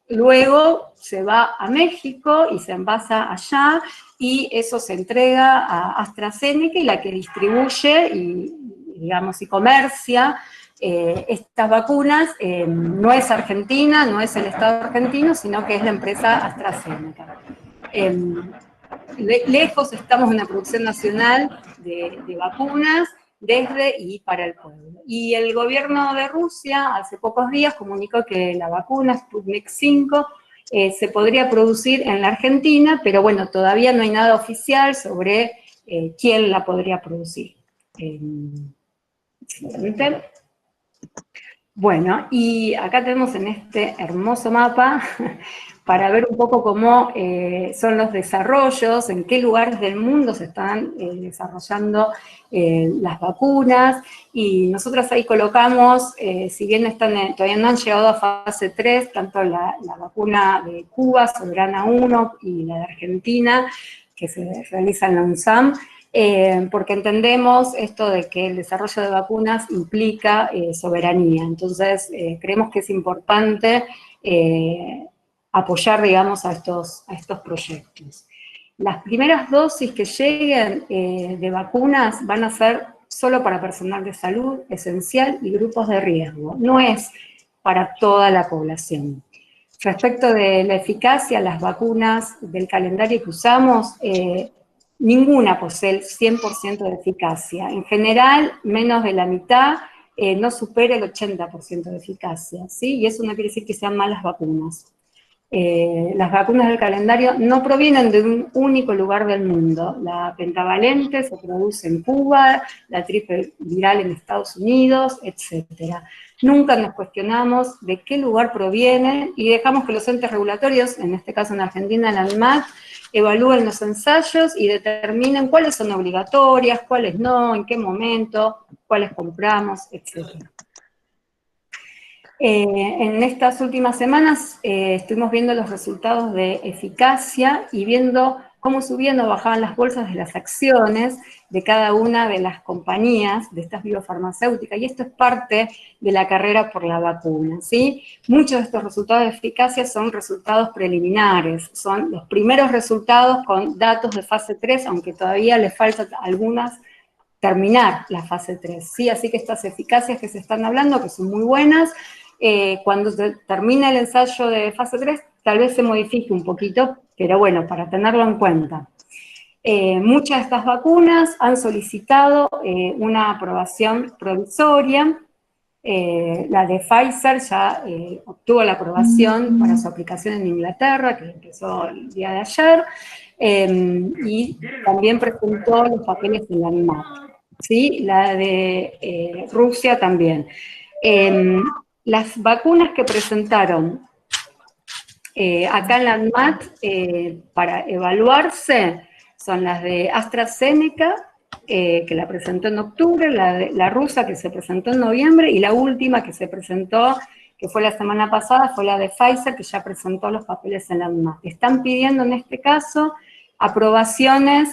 luego se va a México y se envasa allá, y eso se entrega a AstraZeneca, y la que distribuye y, digamos, y comercia estas vacunas no es Argentina, no es el Estado argentino, sino que es la empresa AstraZeneca. Lejos estamos en la producción nacional de vacunas, desde y para el pueblo. Y el gobierno de Rusia hace pocos días comunicó que la vacuna Sputnik 5 se podría producir en la Argentina, pero bueno, todavía no hay nada oficial sobre quién la podría producir. Bueno, y acá tenemos en este hermoso mapa para ver un poco cómo son los desarrollos, en qué lugares del mundo se están desarrollando las vacunas, y nosotros ahí colocamos, si bien todavía no han llegado a fase 3, tanto la vacuna de Cuba, Soberana 1, y la de Argentina, que se realiza en la UNSAM, porque entendemos esto de que el desarrollo de vacunas implica soberanía. Entonces, creemos que es importante apoyar, digamos, a estos proyectos. Las primeras dosis que lleguen de vacunas van a ser solo para personal de salud esencial y grupos de riesgo, no es para toda la población. Respecto de la eficacia, las vacunas del calendario que usamos, ninguna posee el 100% de eficacia. En general, menos de la mitad no supera el 80% de eficacia, ¿sí? Y eso no quiere decir que sean malas vacunas. Las vacunas del calendario no provienen de un único lugar del mundo. La pentavalente se produce en Cuba, la triple viral en Estados Unidos, etc. Nunca nos cuestionamos de qué lugar provienen y dejamos que los entes regulatorios, en este caso en Argentina la ANMAT, evalúen los ensayos y determinen cuáles son obligatorias, cuáles no, en qué momento, cuáles compramos, etc. En estas últimas semanas estuvimos viendo los resultados de eficacia y viendo cómo subían o bajaban las bolsas de las acciones de cada una de las compañías de estas biofarmacéuticas, y esto es parte de la carrera por la vacuna, ¿sí? Muchos de estos resultados de eficacia son resultados preliminares, son los primeros resultados con datos de fase 3, aunque todavía les faltan algunas terminar la fase 3, ¿sí? Así que estas eficacias que se están hablando, que son muy buenas, cuando se termine el ensayo de fase 3, tal vez se modifique un poquito, pero bueno, para tenerlo en cuenta. Muchas de estas vacunas han solicitado una aprobación provisoria. La de Pfizer ya obtuvo la aprobación para su aplicación en Inglaterra, que empezó el día de ayer, y también presentó los papeles en la ANMAT, ¿sí? La de Rusia también. Las vacunas que presentaron acá en la ANMAT para evaluarse son las de AstraZeneca, que la presentó en octubre, la rusa que se presentó en noviembre, y la última que se presentó, que fue la semana pasada, fue la de Pfizer, que ya presentó los papeles en la ANMAT. Están pidiendo en este caso aprobaciones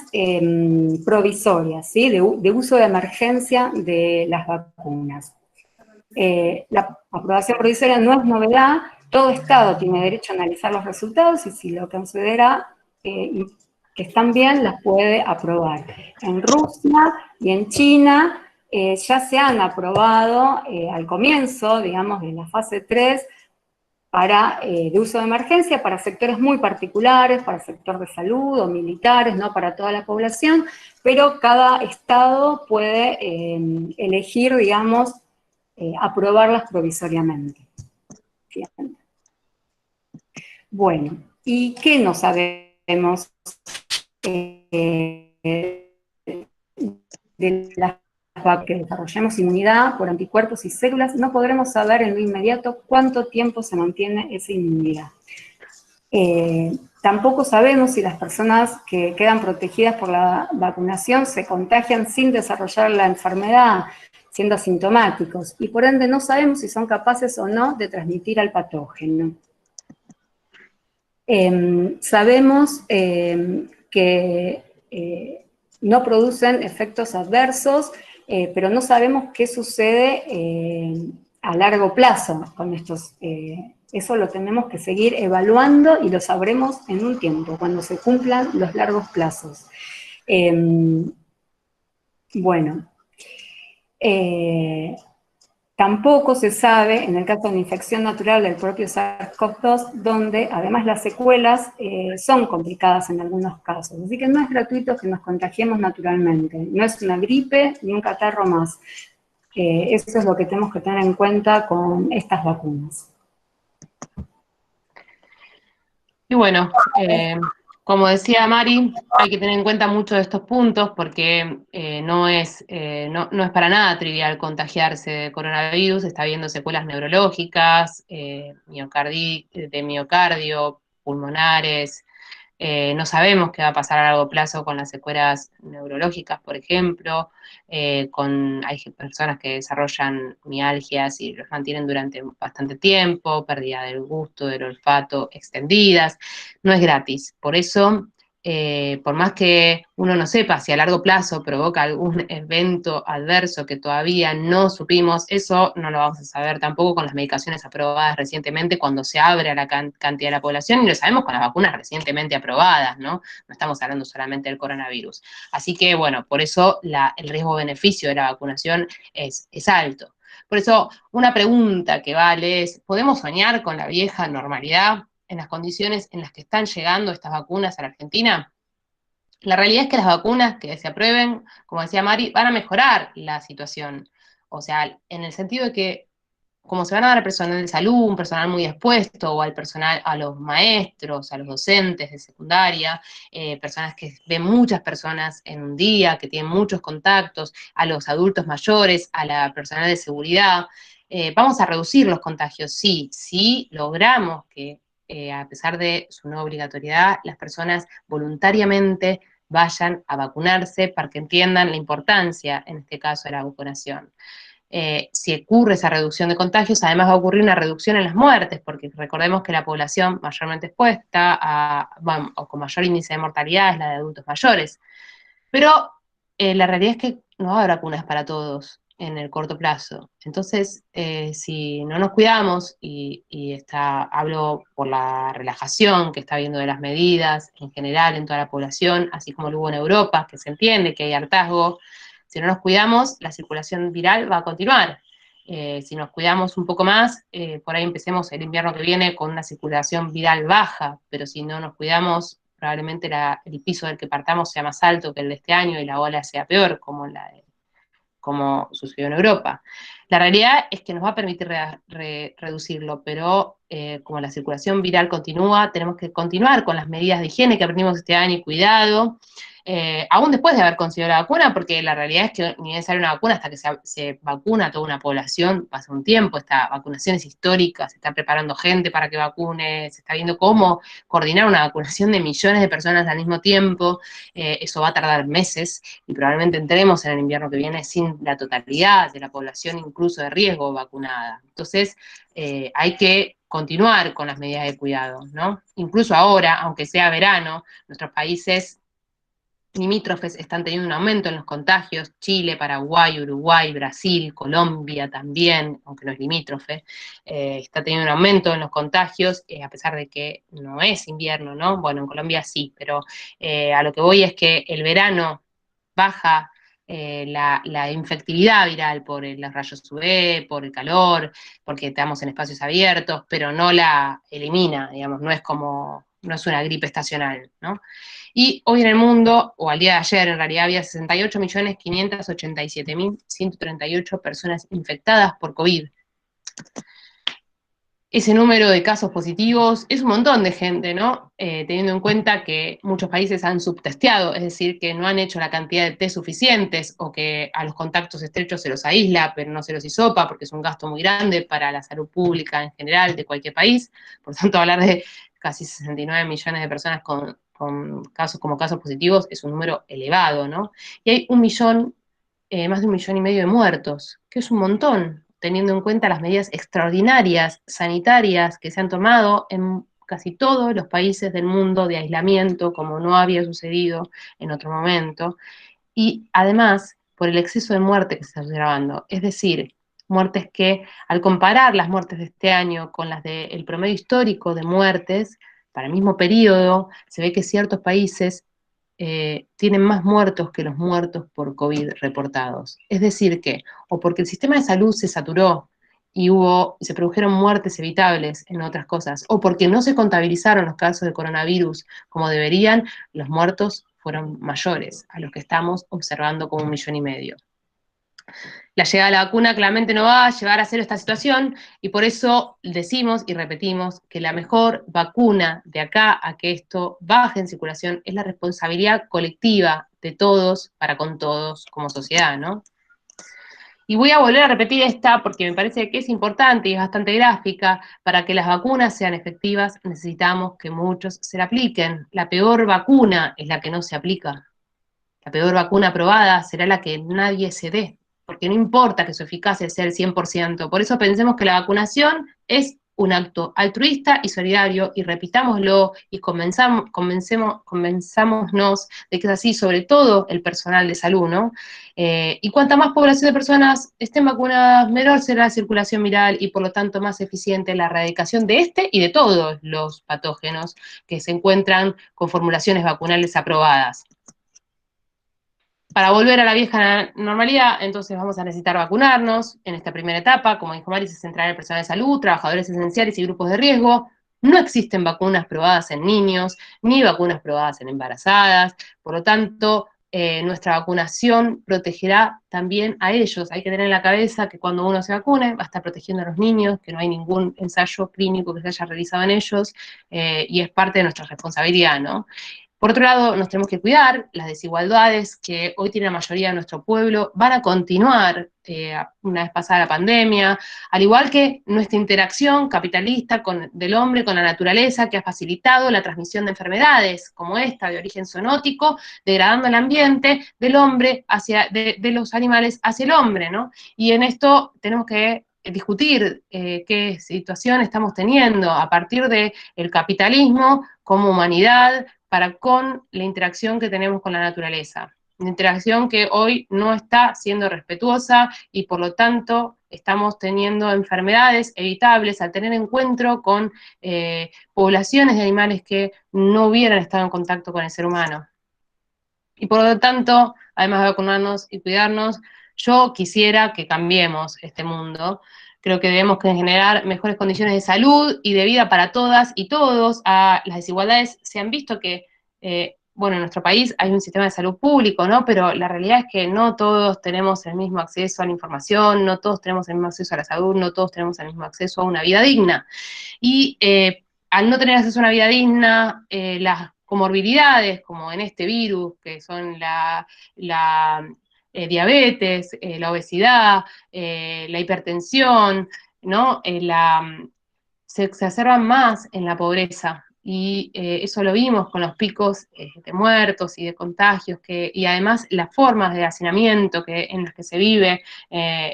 provisorias, ¿sí? de uso de emergencia de las vacunas. La aprobación provisoria no es novedad, todo Estado tiene derecho a analizar los resultados y si lo considera que están bien, las puede aprobar. En Rusia y en China ya se han aprobado al comienzo, digamos, de la fase 3, de uso de emergencia para sectores muy particulares, para el sector de salud o militares, no para toda la población, pero cada Estado puede elegir, digamos, aprobarlas provisoriamente. Bien. Bueno, ¿y qué no sabemos de las vacunas? Que desarrollemos inmunidad por anticuerpos y células, no podremos saber en lo inmediato cuánto tiempo se mantiene esa inmunidad. Tampoco sabemos si las personas que quedan protegidas por la vacunación se contagian sin desarrollar la enfermedad, siendo asintomáticos, y por ende no sabemos si son capaces o no de transmitir al patógeno. Sabemos que no producen efectos adversos, pero no sabemos qué sucede a largo plazo con estos. Eso lo tenemos que seguir evaluando y lo sabremos en un tiempo, cuando se cumplan los largos plazos. Bueno. Tampoco se sabe, en el caso de una infección natural del propio SARS-CoV-2, donde además las secuelas son complicadas en algunos casos. Así que no es gratuito que nos contagiemos naturalmente. No es una gripe ni un catarro más. Eso es lo que tenemos que tener en cuenta con estas vacunas. Y bueno, como decía Mari, hay que tener en cuenta muchos de estos puntos porque no es para nada trivial contagiarse de coronavirus. Está habiendo secuelas neurológicas, de miocardio, pulmonares. No sabemos qué va a pasar a largo plazo con las secuelas neurológicas, por ejemplo. Hay personas que desarrollan mialgias y los mantienen durante bastante tiempo, pérdida del gusto, del olfato, extendidas. No es gratis. Por eso, por más que uno no sepa si a largo plazo provoca algún evento adverso que todavía no supimos, eso no lo vamos a saber tampoco con las medicaciones aprobadas recientemente cuando se abre a la cantidad de la población, y lo sabemos con las vacunas recientemente aprobadas, ¿no? No estamos hablando solamente del coronavirus. Así que, bueno, por eso el riesgo-beneficio de la vacunación es alto. Por eso, una pregunta que vale es, ¿podemos soñar con la vieja normalidad en las condiciones en las que están llegando estas vacunas a la Argentina? La realidad es que las vacunas que se aprueben, como decía Mari, van a mejorar la situación. O sea, en el sentido de que, como se van a dar al personal de salud, un personal muy expuesto, o al personal, a los maestros, a los docentes de secundaria, personas que ven muchas personas en un día, que tienen muchos contactos, a los adultos mayores, a la personal de seguridad, vamos a reducir los contagios, sí, sí logramos que a pesar de su no obligatoriedad, las personas voluntariamente vayan a vacunarse para que entiendan la importancia, en este caso, de la vacunación. Si ocurre esa reducción de contagios, además va a ocurrir una reducción en las muertes, porque recordemos que la población mayormente expuesta o con mayor índice de mortalidad es la de adultos mayores. Pero la realidad es que no habrá vacunas para todos en el corto plazo. Entonces, si no nos cuidamos, hablo por la relajación que está habiendo de las medidas en general en toda la población, así como lo hubo en Europa, que se entiende que hay hartazgo, Si no nos cuidamos, la circulación viral va a continuar. Si nos cuidamos un poco más, por ahí empecemos el invierno que viene con una circulación viral baja, pero si no nos cuidamos, probablemente el piso del que partamos sea más alto que el de este año y la ola sea peor, como sucedió en Europa. La realidad es que nos va a permitir reducirlo, pero como la circulación viral continúa, tenemos que continuar con las medidas de higiene que aprendimos este año y cuidado, aún después de haber conseguido la vacuna, porque la realidad es que ni sale una vacuna hasta que se vacuna a toda una población, pasa un tiempo, esta vacunación es histórica, se está preparando gente para que vacune, se está viendo cómo coordinar una vacunación de millones de personas al mismo tiempo, eso va a tardar meses, y probablemente entremos en el invierno que viene sin la totalidad de la población, incluso de riesgo, vacunada. Entonces, hay que continuar con las medidas de cuidado, ¿no? Incluso ahora, aunque sea verano, nuestros países limítrofes están teniendo un aumento en los contagios, Chile, Paraguay, Uruguay, Brasil, Colombia también, aunque no es limítrofe, está teniendo un aumento en los contagios, a pesar de que no es invierno, ¿no? Bueno, en Colombia sí, pero a lo que voy es que el verano baja la infectividad viral por los rayos UV, por el calor, porque estamos en espacios abiertos, pero no la elimina, digamos, no es una gripe estacional, ¿no? Y hoy en el mundo, o al día de ayer en realidad, había 68.587.138 personas infectadas por COVID. Ese número de casos positivos es un montón de gente, ¿no? Teniendo en cuenta que muchos países han subtesteado, es decir, que no han hecho la cantidad de test suficientes, o que a los contactos estrechos se los aísla, pero no se los hisopa, porque es un gasto muy grande para la salud pública en general de cualquier país. Por tanto, hablar de casi 69 millones de personas con casos como casos positivos es un número elevado, ¿no? Y hay más de 1,5 millones de muertos, que es un montón, teniendo en cuenta las medidas extraordinarias sanitarias que se han tomado en casi todos los países del mundo de aislamiento, como no había sucedido en otro momento, y además por el exceso de muerte que se está observando, es decir, muertes que, al comparar las muertes de este año con las del promedio histórico de muertes, para el mismo periodo, se ve que ciertos países tienen más muertos que los muertos por COVID reportados. Es decir que, o porque el sistema de salud se saturó y se produjeron muertes evitables en otras cosas, o porque no se contabilizaron los casos de coronavirus como deberían, los muertos fueron mayores a los que estamos observando como 1,5 millones. La llegada de la vacuna claramente no va a llevar a cero esta situación, y por eso decimos y repetimos que la mejor vacuna de acá a que esto baje en circulación es la responsabilidad colectiva de todos para con todos como sociedad, ¿no? Y voy a volver a repetir esta porque me parece que es importante y es bastante gráfica. Para que las vacunas sean efectivas necesitamos que muchos se la apliquen. La peor vacuna es la que no se aplica. La peor vacuna aprobada será la que nadie se dé, porque no importa que su eficacia sea el 100%. Por eso pensemos que la vacunación es un acto altruista y solidario, y repitámoslo y convenzámonos de que es así, sobre todo el personal de salud, ¿no? Y cuanta más población de personas estén vacunadas, menor será la circulación viral y por lo tanto más eficiente la erradicación de este y de todos los patógenos que se encuentran con formulaciones vacunales aprobadas. Para volver a la vieja normalidad, entonces vamos a necesitar vacunarnos en esta primera etapa. Como dijo Mari, se centrará en el personal de salud, trabajadores esenciales y grupos de riesgo. No existen vacunas probadas en niños, ni vacunas probadas en embarazadas. Por lo tanto, nuestra vacunación protegerá también a ellos. Hay que tener en la cabeza que cuando uno se vacune, va a estar protegiendo a los niños, que no hay ningún ensayo clínico que se haya realizado en ellos, y es parte de nuestra responsabilidad, ¿no? Por otro lado, nos tenemos que cuidar. Las desigualdades que hoy tiene la mayoría de nuestro pueblo van a continuar una vez pasada la pandemia, al igual que nuestra interacción capitalista del hombre con la naturaleza, que ha facilitado la transmisión de enfermedades como esta de origen zoonótico, degradando el ambiente del hombre de los animales hacia el hombre, ¿no? Y en esto tenemos que discutir qué situación estamos teniendo a partir del capitalismo como humanidad, para con la interacción que tenemos con la naturaleza. Una interacción que hoy no está siendo respetuosa y por lo tanto estamos teniendo enfermedades evitables al tener encuentro con poblaciones de animales que no hubieran estado en contacto con el ser humano. Y por lo tanto, además de vacunarnos y cuidarnos, yo quisiera que cambiemos este mundo. Creo que debemos generar mejores condiciones de salud y de vida para todas y todos. Las desigualdades se han visto que, bueno, en nuestro país hay un sistema de salud público, ¿no? Pero la realidad es que no todos tenemos el mismo acceso a la información, no todos tenemos el mismo acceso a la salud, no todos tenemos el mismo acceso a una vida digna. Y al no tener acceso a una vida digna, las comorbilidades, como en este virus, que son la diabetes, la obesidad, la hipertensión, ¿no? Se exacerban más en la pobreza. Y eso lo vimos con los picos de muertos y de contagios, y además las formas de hacinamiento en las que se vive,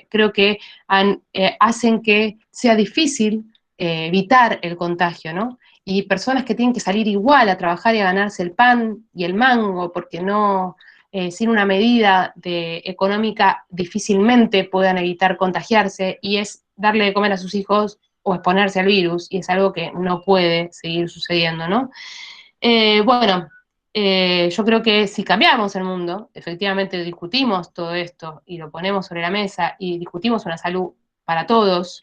creo que hacen que sea difícil evitar el contagio, ¿no? Y personas que tienen que salir igual a trabajar y a ganarse el pan y el mango, porque no, sin una medida económica difícilmente puedan evitar contagiarse, y es darle de comer a sus hijos o exponerse al virus, y es algo que no puede seguir sucediendo, ¿no? Bueno, yo creo que si cambiamos el mundo, efectivamente discutimos todo esto y lo ponemos sobre la mesa y discutimos una salud para todos,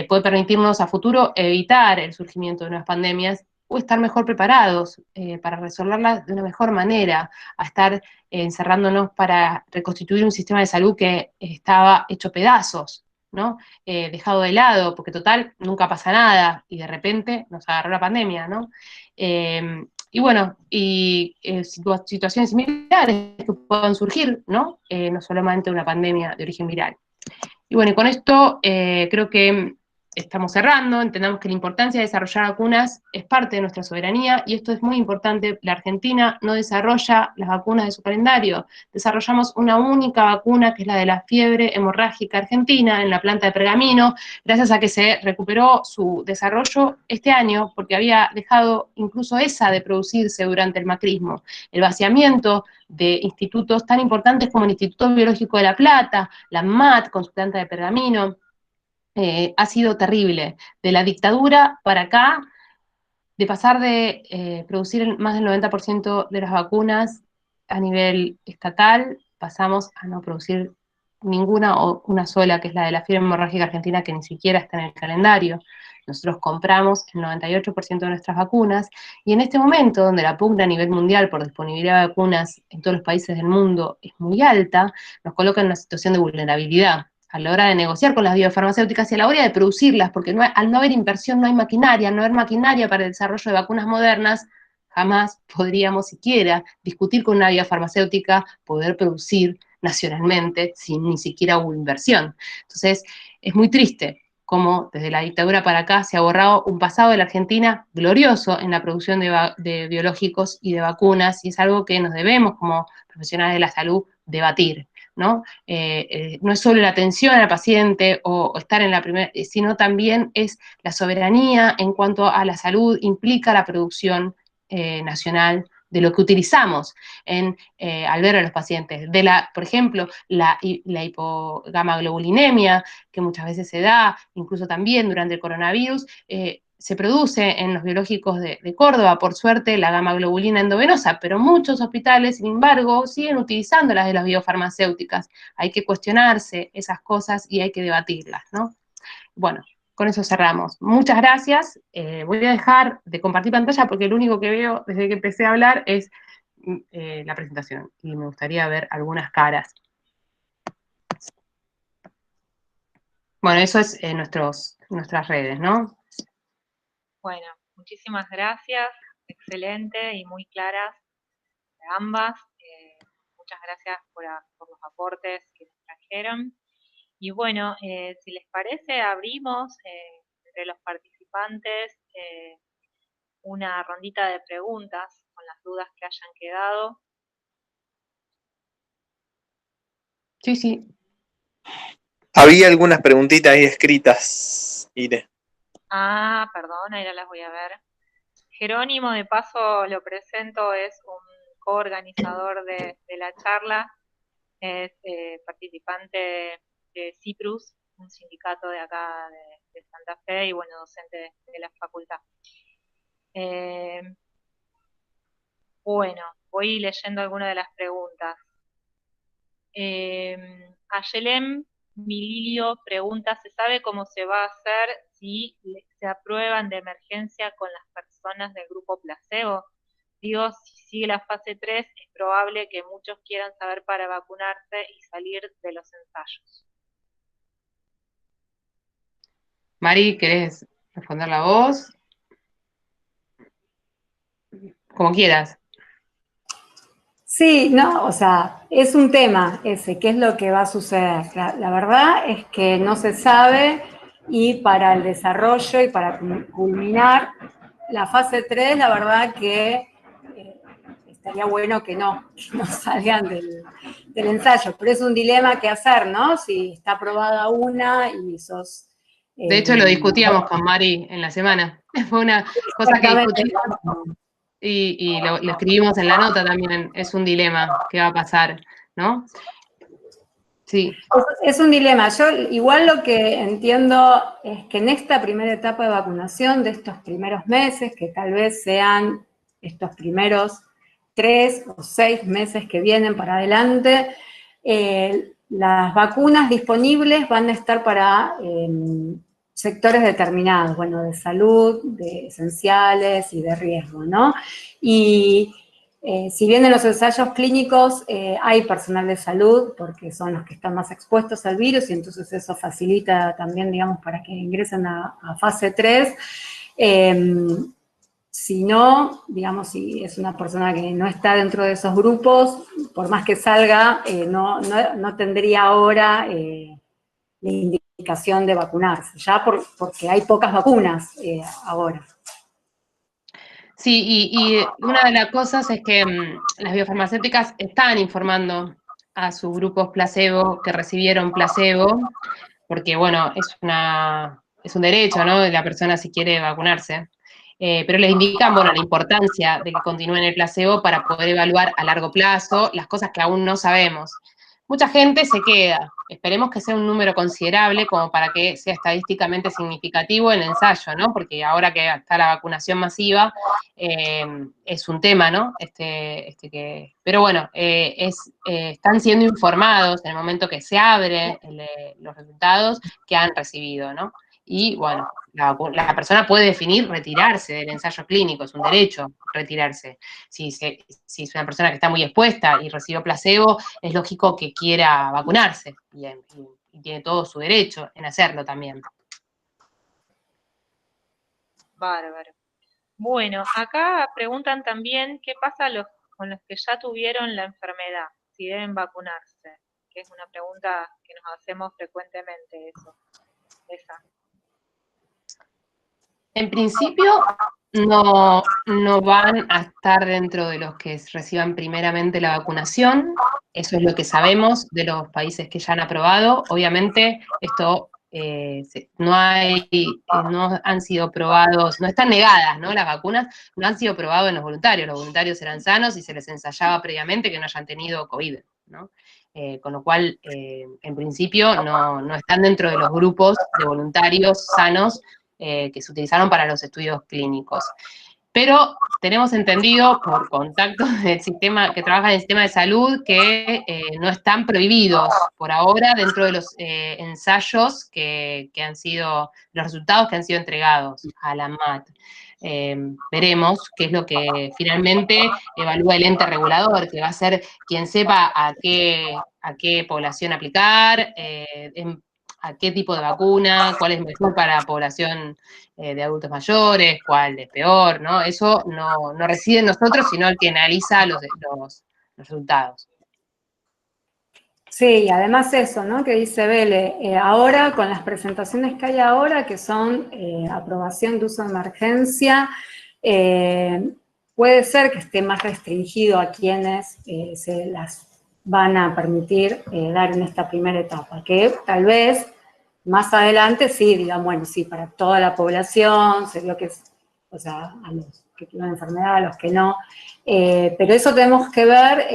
puede permitirnos a futuro evitar el surgimiento de nuevas pandemias o estar mejor preparados para resolverlas de una mejor manera, a estar encerrándonos para reconstituir un sistema de salud que estaba hecho pedazos, ¿no? Dejado de lado, porque total, nunca pasa nada, y de repente nos agarró la pandemia, ¿no? Y bueno, situaciones similares que puedan surgir, ¿no? No solamente una pandemia de origen viral. Y bueno, y con esto creo que estamos cerrando. Entendamos que la importancia de desarrollar vacunas es parte de nuestra soberanía, y esto es muy importante. La Argentina no desarrolla las vacunas de su calendario. Desarrollamos una única vacuna, que es la de la fiebre hemorrágica argentina, en la planta de Pergamino, gracias a que se recuperó su desarrollo este año, porque había dejado incluso esa de producirse durante el macrismo. El vaciamiento de institutos tan importantes como el Instituto Biológico de La Plata, la MAT con su planta de Pergamino, ha sido terrible. De la dictadura para acá, de pasar de producir más del 90% de las vacunas a nivel estatal, pasamos a no producir ninguna o una sola, que es la de la fiebre hemorrágica argentina, que ni siquiera está en el calendario. Nosotros compramos el 98% de nuestras vacunas, y en este momento, donde la pugna a nivel mundial por disponibilidad de vacunas en todos los países del mundo es muy alta, nos coloca en una situación de vulnerabilidad a la hora de negociar con las biofarmacéuticas y a la hora de producirlas, porque al no haber inversión no hay maquinaria, al no haber maquinaria para el desarrollo de vacunas modernas, jamás podríamos siquiera discutir con una biofarmacéutica poder producir nacionalmente sin ni siquiera hubo inversión. Entonces, es muy triste cómo desde la dictadura para acá se ha borrado un pasado de la Argentina glorioso en la producción de biológicos y de vacunas, y es algo que nos debemos como profesionales de la salud debatir, ¿no? No es solo la atención al paciente o estar en la primera, sino también es la soberanía en cuanto a la salud, implica la producción nacional de lo que utilizamos al ver a los pacientes. Por ejemplo, la hipogamaglobulinemia, que muchas veces se da, incluso también durante el coronavirus, se produce en los biológicos de Córdoba, por suerte, la gamma-globulina endovenosa, pero muchos hospitales, sin embargo, siguen utilizando las de las biofarmacéuticas. Hay que cuestionarse esas cosas y hay que debatirlas, ¿no? Bueno, con eso cerramos. Muchas gracias. Voy a dejar de compartir pantalla porque lo único que veo desde que empecé a hablar es la presentación, y me gustaría ver algunas caras. Bueno, eso es nuestras redes, ¿no? Bueno, muchísimas gracias, excelente y muy claras de ambas. Muchas gracias por los aportes que nos trajeron. Y bueno, si les parece, abrimos entre los participantes una rondita de preguntas con las dudas que hayan quedado. Sí, sí. Había algunas preguntitas ahí escritas, Ire. Ah, perdón, ahí las voy a ver. Jerónimo, de paso lo presento, es un coorganizador de la charla, es participante de CIPRUS, un sindicato de acá de Santa Fe, y bueno, docente de la facultad. Bueno, voy leyendo algunas de las preguntas. Ayelem Mililio pregunta, ¿se sabe cómo se va a hacer si se aprueban de emergencia con las personas del grupo placebo? Digo, si sigue la fase 3, es probable que muchos quieran saber para vacunarse y salir de los ensayos. Mari, ¿querés responder la voz? Como quieras. Sí, no, o sea, es un tema ese, ¿qué es lo que va a suceder? La verdad es que no se sabe y para el desarrollo y para culminar la fase 3, la verdad que estaría bueno que no salgan del ensayo, pero es un dilema que hacer, ¿no? Si está aprobada una y sos... De hecho, lo discutíamos con Mari en la semana. Fue una cosa que discutimos y lo escribimos en la nota también. Es un dilema, ¿qué va a pasar? ¿No? Sí. Es un dilema. Yo igual lo que entiendo es que en esta primera etapa de vacunación, de estos primeros meses, que tal vez sean estos primeros 3 o 6 meses que vienen para adelante, las vacunas disponibles van a estar para sectores determinados, bueno, de salud, de esenciales y de riesgo, ¿no? Y si bien en los ensayos clínicos hay personal de salud, porque son los que están más expuestos al virus, y entonces eso facilita también, digamos, para que ingresen a fase 3, si no, digamos, si es una persona que no está dentro de esos grupos, por más que salga, no tendría ahora la indicación de vacunarse, ya porque hay pocas vacunas ahora. Sí, y una de las cosas es que las biofarmacéuticas están informando a sus grupos placebo que recibieron placebo, porque, bueno, es un derecho, ¿no?, de la persona si quiere vacunarse. Pero les indican, bueno, la importancia de que continúen el placebo para poder evaluar a largo plazo las cosas que aún no sabemos. Mucha gente se queda. Esperemos que sea un número considerable como para que sea estadísticamente significativo el ensayo, ¿no? Porque ahora que está la vacunación masiva, es un tema, ¿no? Pero bueno, están siendo informados en el momento que se abre los resultados que han recibido, ¿no? Y bueno, la persona puede definir retirarse del ensayo clínico, es un derecho retirarse. Si es una persona que está muy expuesta y recibió placebo, es lógico que quiera vacunarse y tiene todo su derecho en hacerlo también. Bárbaro. Bueno, acá preguntan también qué pasa con los que ya tuvieron la enfermedad, si deben vacunarse, que es una pregunta que nos hacemos frecuentemente esa. En principio, no van a estar dentro de los que reciban primeramente la vacunación. Eso es lo que sabemos de los países que ya han aprobado. Obviamente, esto no han sido probados, no están negadas, ¿no? Las vacunas no han sido probadas en los voluntarios. Los voluntarios eran sanos y se les ensayaba previamente que no hayan tenido COVID, ¿no? Con lo cual, en principio, no están dentro de los grupos de voluntarios sanos que se utilizaron para los estudios clínicos. Pero tenemos entendido por contactos del sistema que trabaja en el sistema de salud que no están prohibidos por ahora dentro de los ensayos que han sido, los resultados que han sido entregados a la MAT. Veremos qué es lo que finalmente evalúa el ente regulador, que va a ser quien sepa a qué población aplicar, a qué tipo de vacuna, cuál es mejor para la población de adultos mayores, cuál es peor, ¿no? Eso no reside en nosotros, sino el que analiza los resultados. Sí, y además eso, ¿no?, que dice Bele, ahora con las presentaciones que hay ahora, que son aprobación de uso de emergencia, puede ser que esté más restringido a quienes se las van a permitir dar en esta primera etapa, que tal vez más adelante sí digan, bueno, sí, para toda la población, se vio que es, o sea, a los que tienen enfermedad, a los que no, pero eso tenemos que ver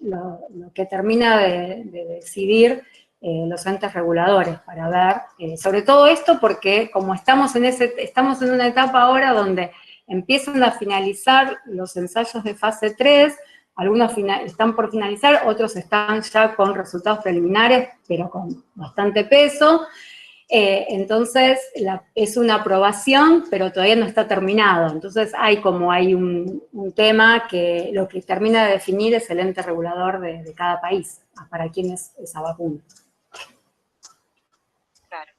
lo que termina de decidir los entes reguladores para ver, sobre todo esto porque como estamos en una etapa ahora donde empiezan a finalizar los ensayos de fase 3, algunos están por finalizar, otros están ya con resultados preliminares, pero con bastante peso. Entonces, es una aprobación, pero todavía no está terminado. Entonces, hay un tema que lo que termina de definir es el ente regulador de cada país, para quién es esa vacuna. Claro.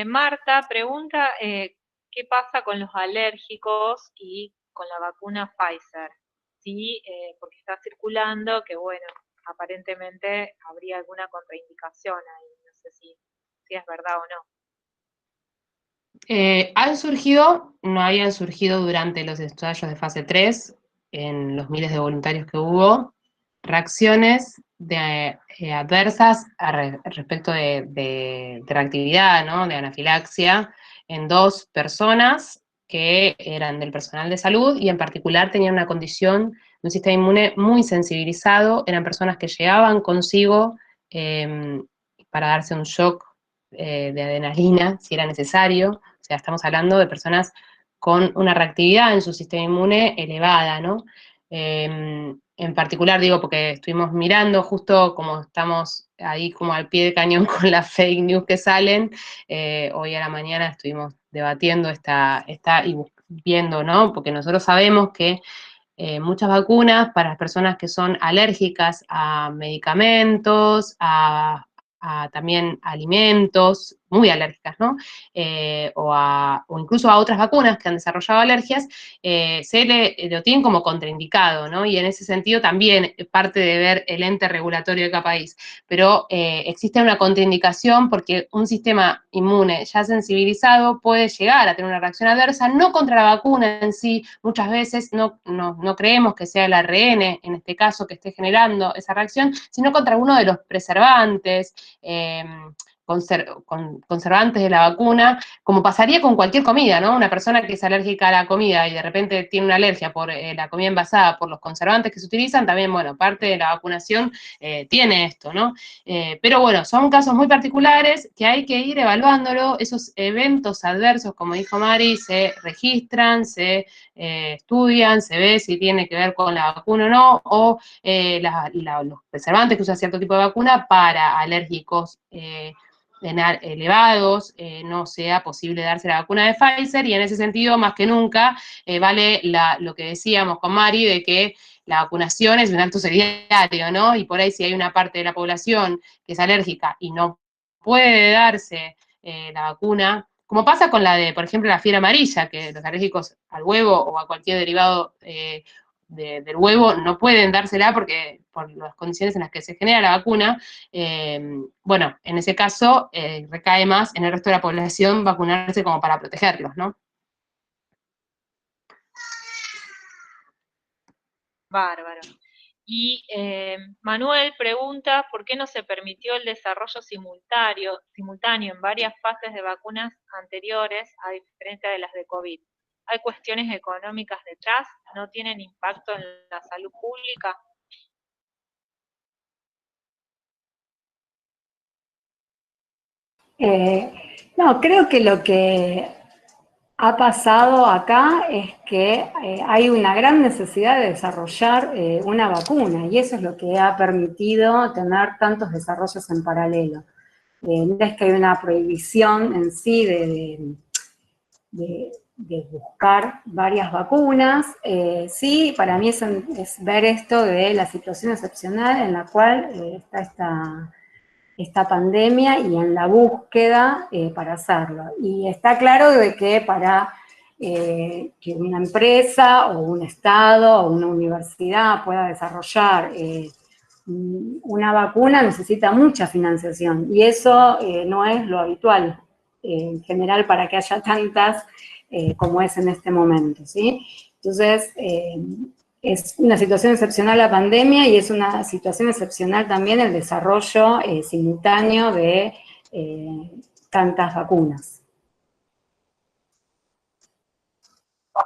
Marta pregunta, ¿qué pasa con los alérgicos y con la vacuna Pfizer? Sí, porque está circulando que, bueno, aparentemente habría alguna contraindicación ahí, no sé si es verdad o no. No habían surgido durante los ensayos de fase 3, en los miles de voluntarios que hubo, reacciones adversas respecto de reactividad, ¿no? De anafilaxia, en 2 personas que eran del personal de salud y en particular tenían una condición de un sistema inmune muy sensibilizado, eran personas que llevaban consigo para darse un shock de adrenalina, si era necesario. O sea, estamos hablando de personas con una reactividad en su sistema inmune elevada, ¿no? En particular, digo, porque estuvimos mirando justo como estamos ahí como al pie de cañón con las fake news que salen, hoy a la mañana estuvimos debatiendo y viendo, ¿no? Porque nosotros sabemos que muchas vacunas para las personas que son alérgicas a medicamentos, a también alimentos, muy alérgicas, ¿no? O incluso a otras vacunas que han desarrollado alergias, lo tienen como contraindicado, ¿no? Y en ese sentido también parte de ver el ente regulatorio de cada país. Pero existe una contraindicación porque un sistema inmune ya sensibilizado puede llegar a tener una reacción adversa, no contra la vacuna en sí, muchas veces no creemos que sea el ARN, en este caso, que esté generando esa reacción, sino contra alguno de los preservantes, conservantes de la vacuna, como pasaría con cualquier comida, ¿no? Una persona que es alérgica a la comida y de repente tiene una alergia por la comida envasada, por los conservantes que se utilizan, también, bueno, parte de la vacunación tiene esto, ¿no? Pero bueno, son casos muy particulares que hay que ir evaluándolo. Esos eventos adversos, como dijo Mari, se registran, se estudian, se ve si tiene que ver con la vacuna o no, o los preservantes que usa cierto tipo de vacuna para alérgicos elevados, no sea posible darse la vacuna de Pfizer, y en ese sentido, más que nunca, vale lo que decíamos con Mari, de que la vacunación es un acto solidario, ¿no? Y por ahí si hay una parte de la población que es alérgica y no puede darse la vacuna, como pasa con la de, por ejemplo, la fiebre amarilla, que los alérgicos al huevo o a cualquier derivado del huevo no pueden dársela porque por las condiciones en las que se genera la vacuna, bueno, en ese caso recae más en el resto de la población vacunarse como para protegerlos, ¿no? Bárbaro. Y Manuel pregunta por qué no se permitió el desarrollo simultáneo en varias fases de vacunas anteriores, a diferencia de las de COVID. ¿Hay cuestiones económicas detrás? ¿No tienen impacto en la salud pública? No, creo que lo que ha pasado acá es que hay una gran necesidad de desarrollar una vacuna, y eso es lo que ha permitido tener tantos desarrollos en paralelo. No es que hay una prohibición en sí de buscar varias vacunas. Sí, para mí es ver esto de la situación excepcional en la cual está esta pandemia y en la búsqueda para hacerlo. Y está claro de que para que una empresa o un estado o una universidad pueda desarrollar una vacuna necesita mucha financiación, y eso no es lo habitual en general para que haya tantas como es en este momento, ¿sí? Entonces, es una situación excepcional la pandemia, y es una situación excepcional también el desarrollo simultáneo de tantas vacunas.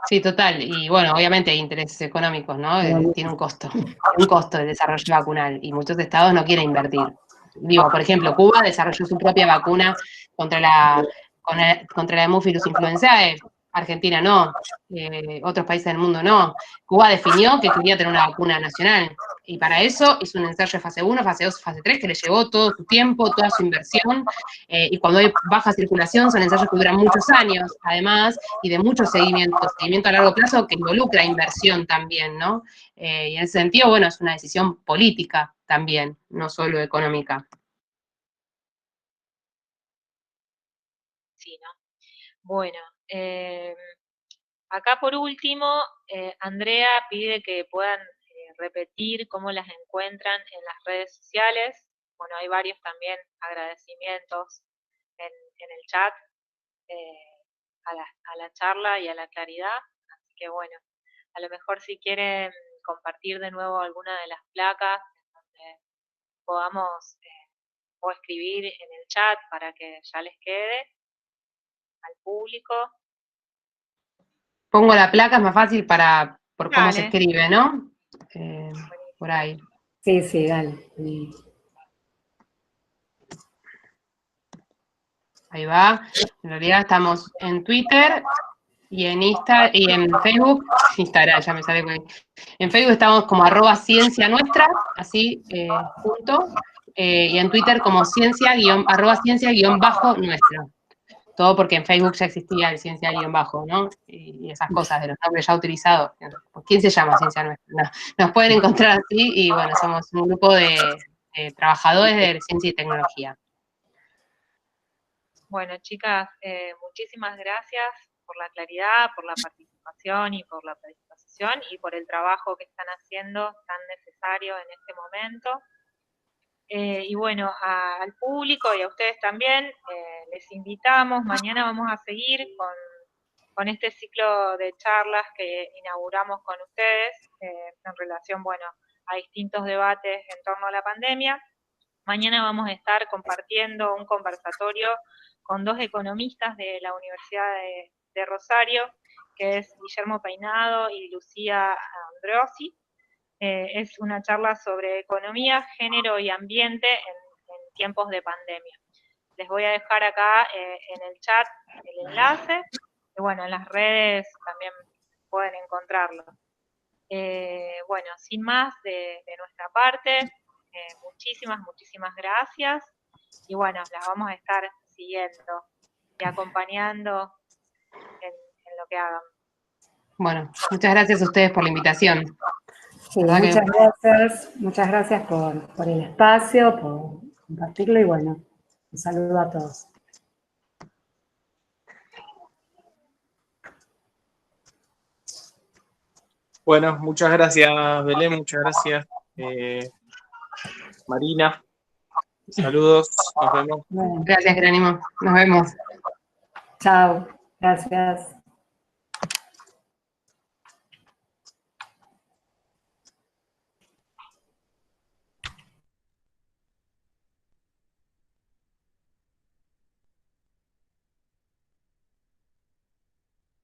Sí, total. Y bueno, obviamente hay intereses económicos, ¿no? Tiene un costo el desarrollo vacunal, y muchos estados no quieren invertir. Digo, por ejemplo, Cuba desarrolló su propia vacuna contra la Haemophilus influenzae, Argentina no, otros países del mundo no. Cuba definió que quería tener una vacuna nacional, y para eso hizo un ensayo de fase 1, fase 2, fase 3, que le llevó todo su tiempo, toda su inversión, y cuando hay baja circulación son ensayos que duran muchos años, además, y de mucho seguimiento a largo plazo que involucra inversión también, ¿no? Y en ese sentido, bueno, es una decisión política también, no solo económica. Sí, ¿no? Bueno, acá por último, Andrea pide que puedan repetir cómo las encuentran en las redes sociales. Bueno, hay varios también agradecimientos en el chat a la charla y a la claridad. Así que bueno, a lo mejor si quieren compartir de nuevo alguna de las placas donde podamos o escribir en el chat para que ya les quede al público. Pongo la placa, es más fácil por cómo se Dale. escribe, ¿no? Por ahí. Sí, sí, dale. Ahí va. En realidad estamos en Twitter y en Facebook, Instagram, ya me sale. En Facebook estamos como @ciencianuestra, así, junto, y en Twitter como @ciencia_nuestra. Todo porque en Facebook ya existía el ciencia_, ¿no? Y esas cosas de los nombres ya utilizados. ¿Quién se llama Ciencia Nuestra? No, nos pueden encontrar así y bueno, somos un grupo de trabajadores de ciencia y tecnología. Bueno, chicas, muchísimas gracias por la claridad, por la participación y por la predisposición y por el trabajo que están haciendo tan necesario en este momento. Y bueno, al público y a ustedes también, les invitamos, mañana vamos a seguir con este ciclo de charlas que inauguramos con ustedes en relación, bueno, a distintos debates en torno a la pandemia. Mañana vamos a estar compartiendo un conversatorio con 2 economistas de la Universidad de Rosario, que es Guillermo Peinado y Lucía Andreossi. Es una charla sobre economía, género y ambiente en tiempos de pandemia. Les voy a dejar acá en el chat el enlace, y bueno, en las redes también pueden encontrarlo. Bueno, sin más de nuestra parte, muchísimas gracias, y bueno, las vamos a estar siguiendo y acompañando en lo que hagan. Bueno, muchas gracias a ustedes por la invitación. Sí, muchas gracias por el espacio, por compartirlo y bueno, un saludo a todos. Bueno, muchas gracias, Belén, muchas gracias, Marina. Saludos, nos vemos. Bueno, Gracias, Jerónimo. Nos vemos. chao, gracias.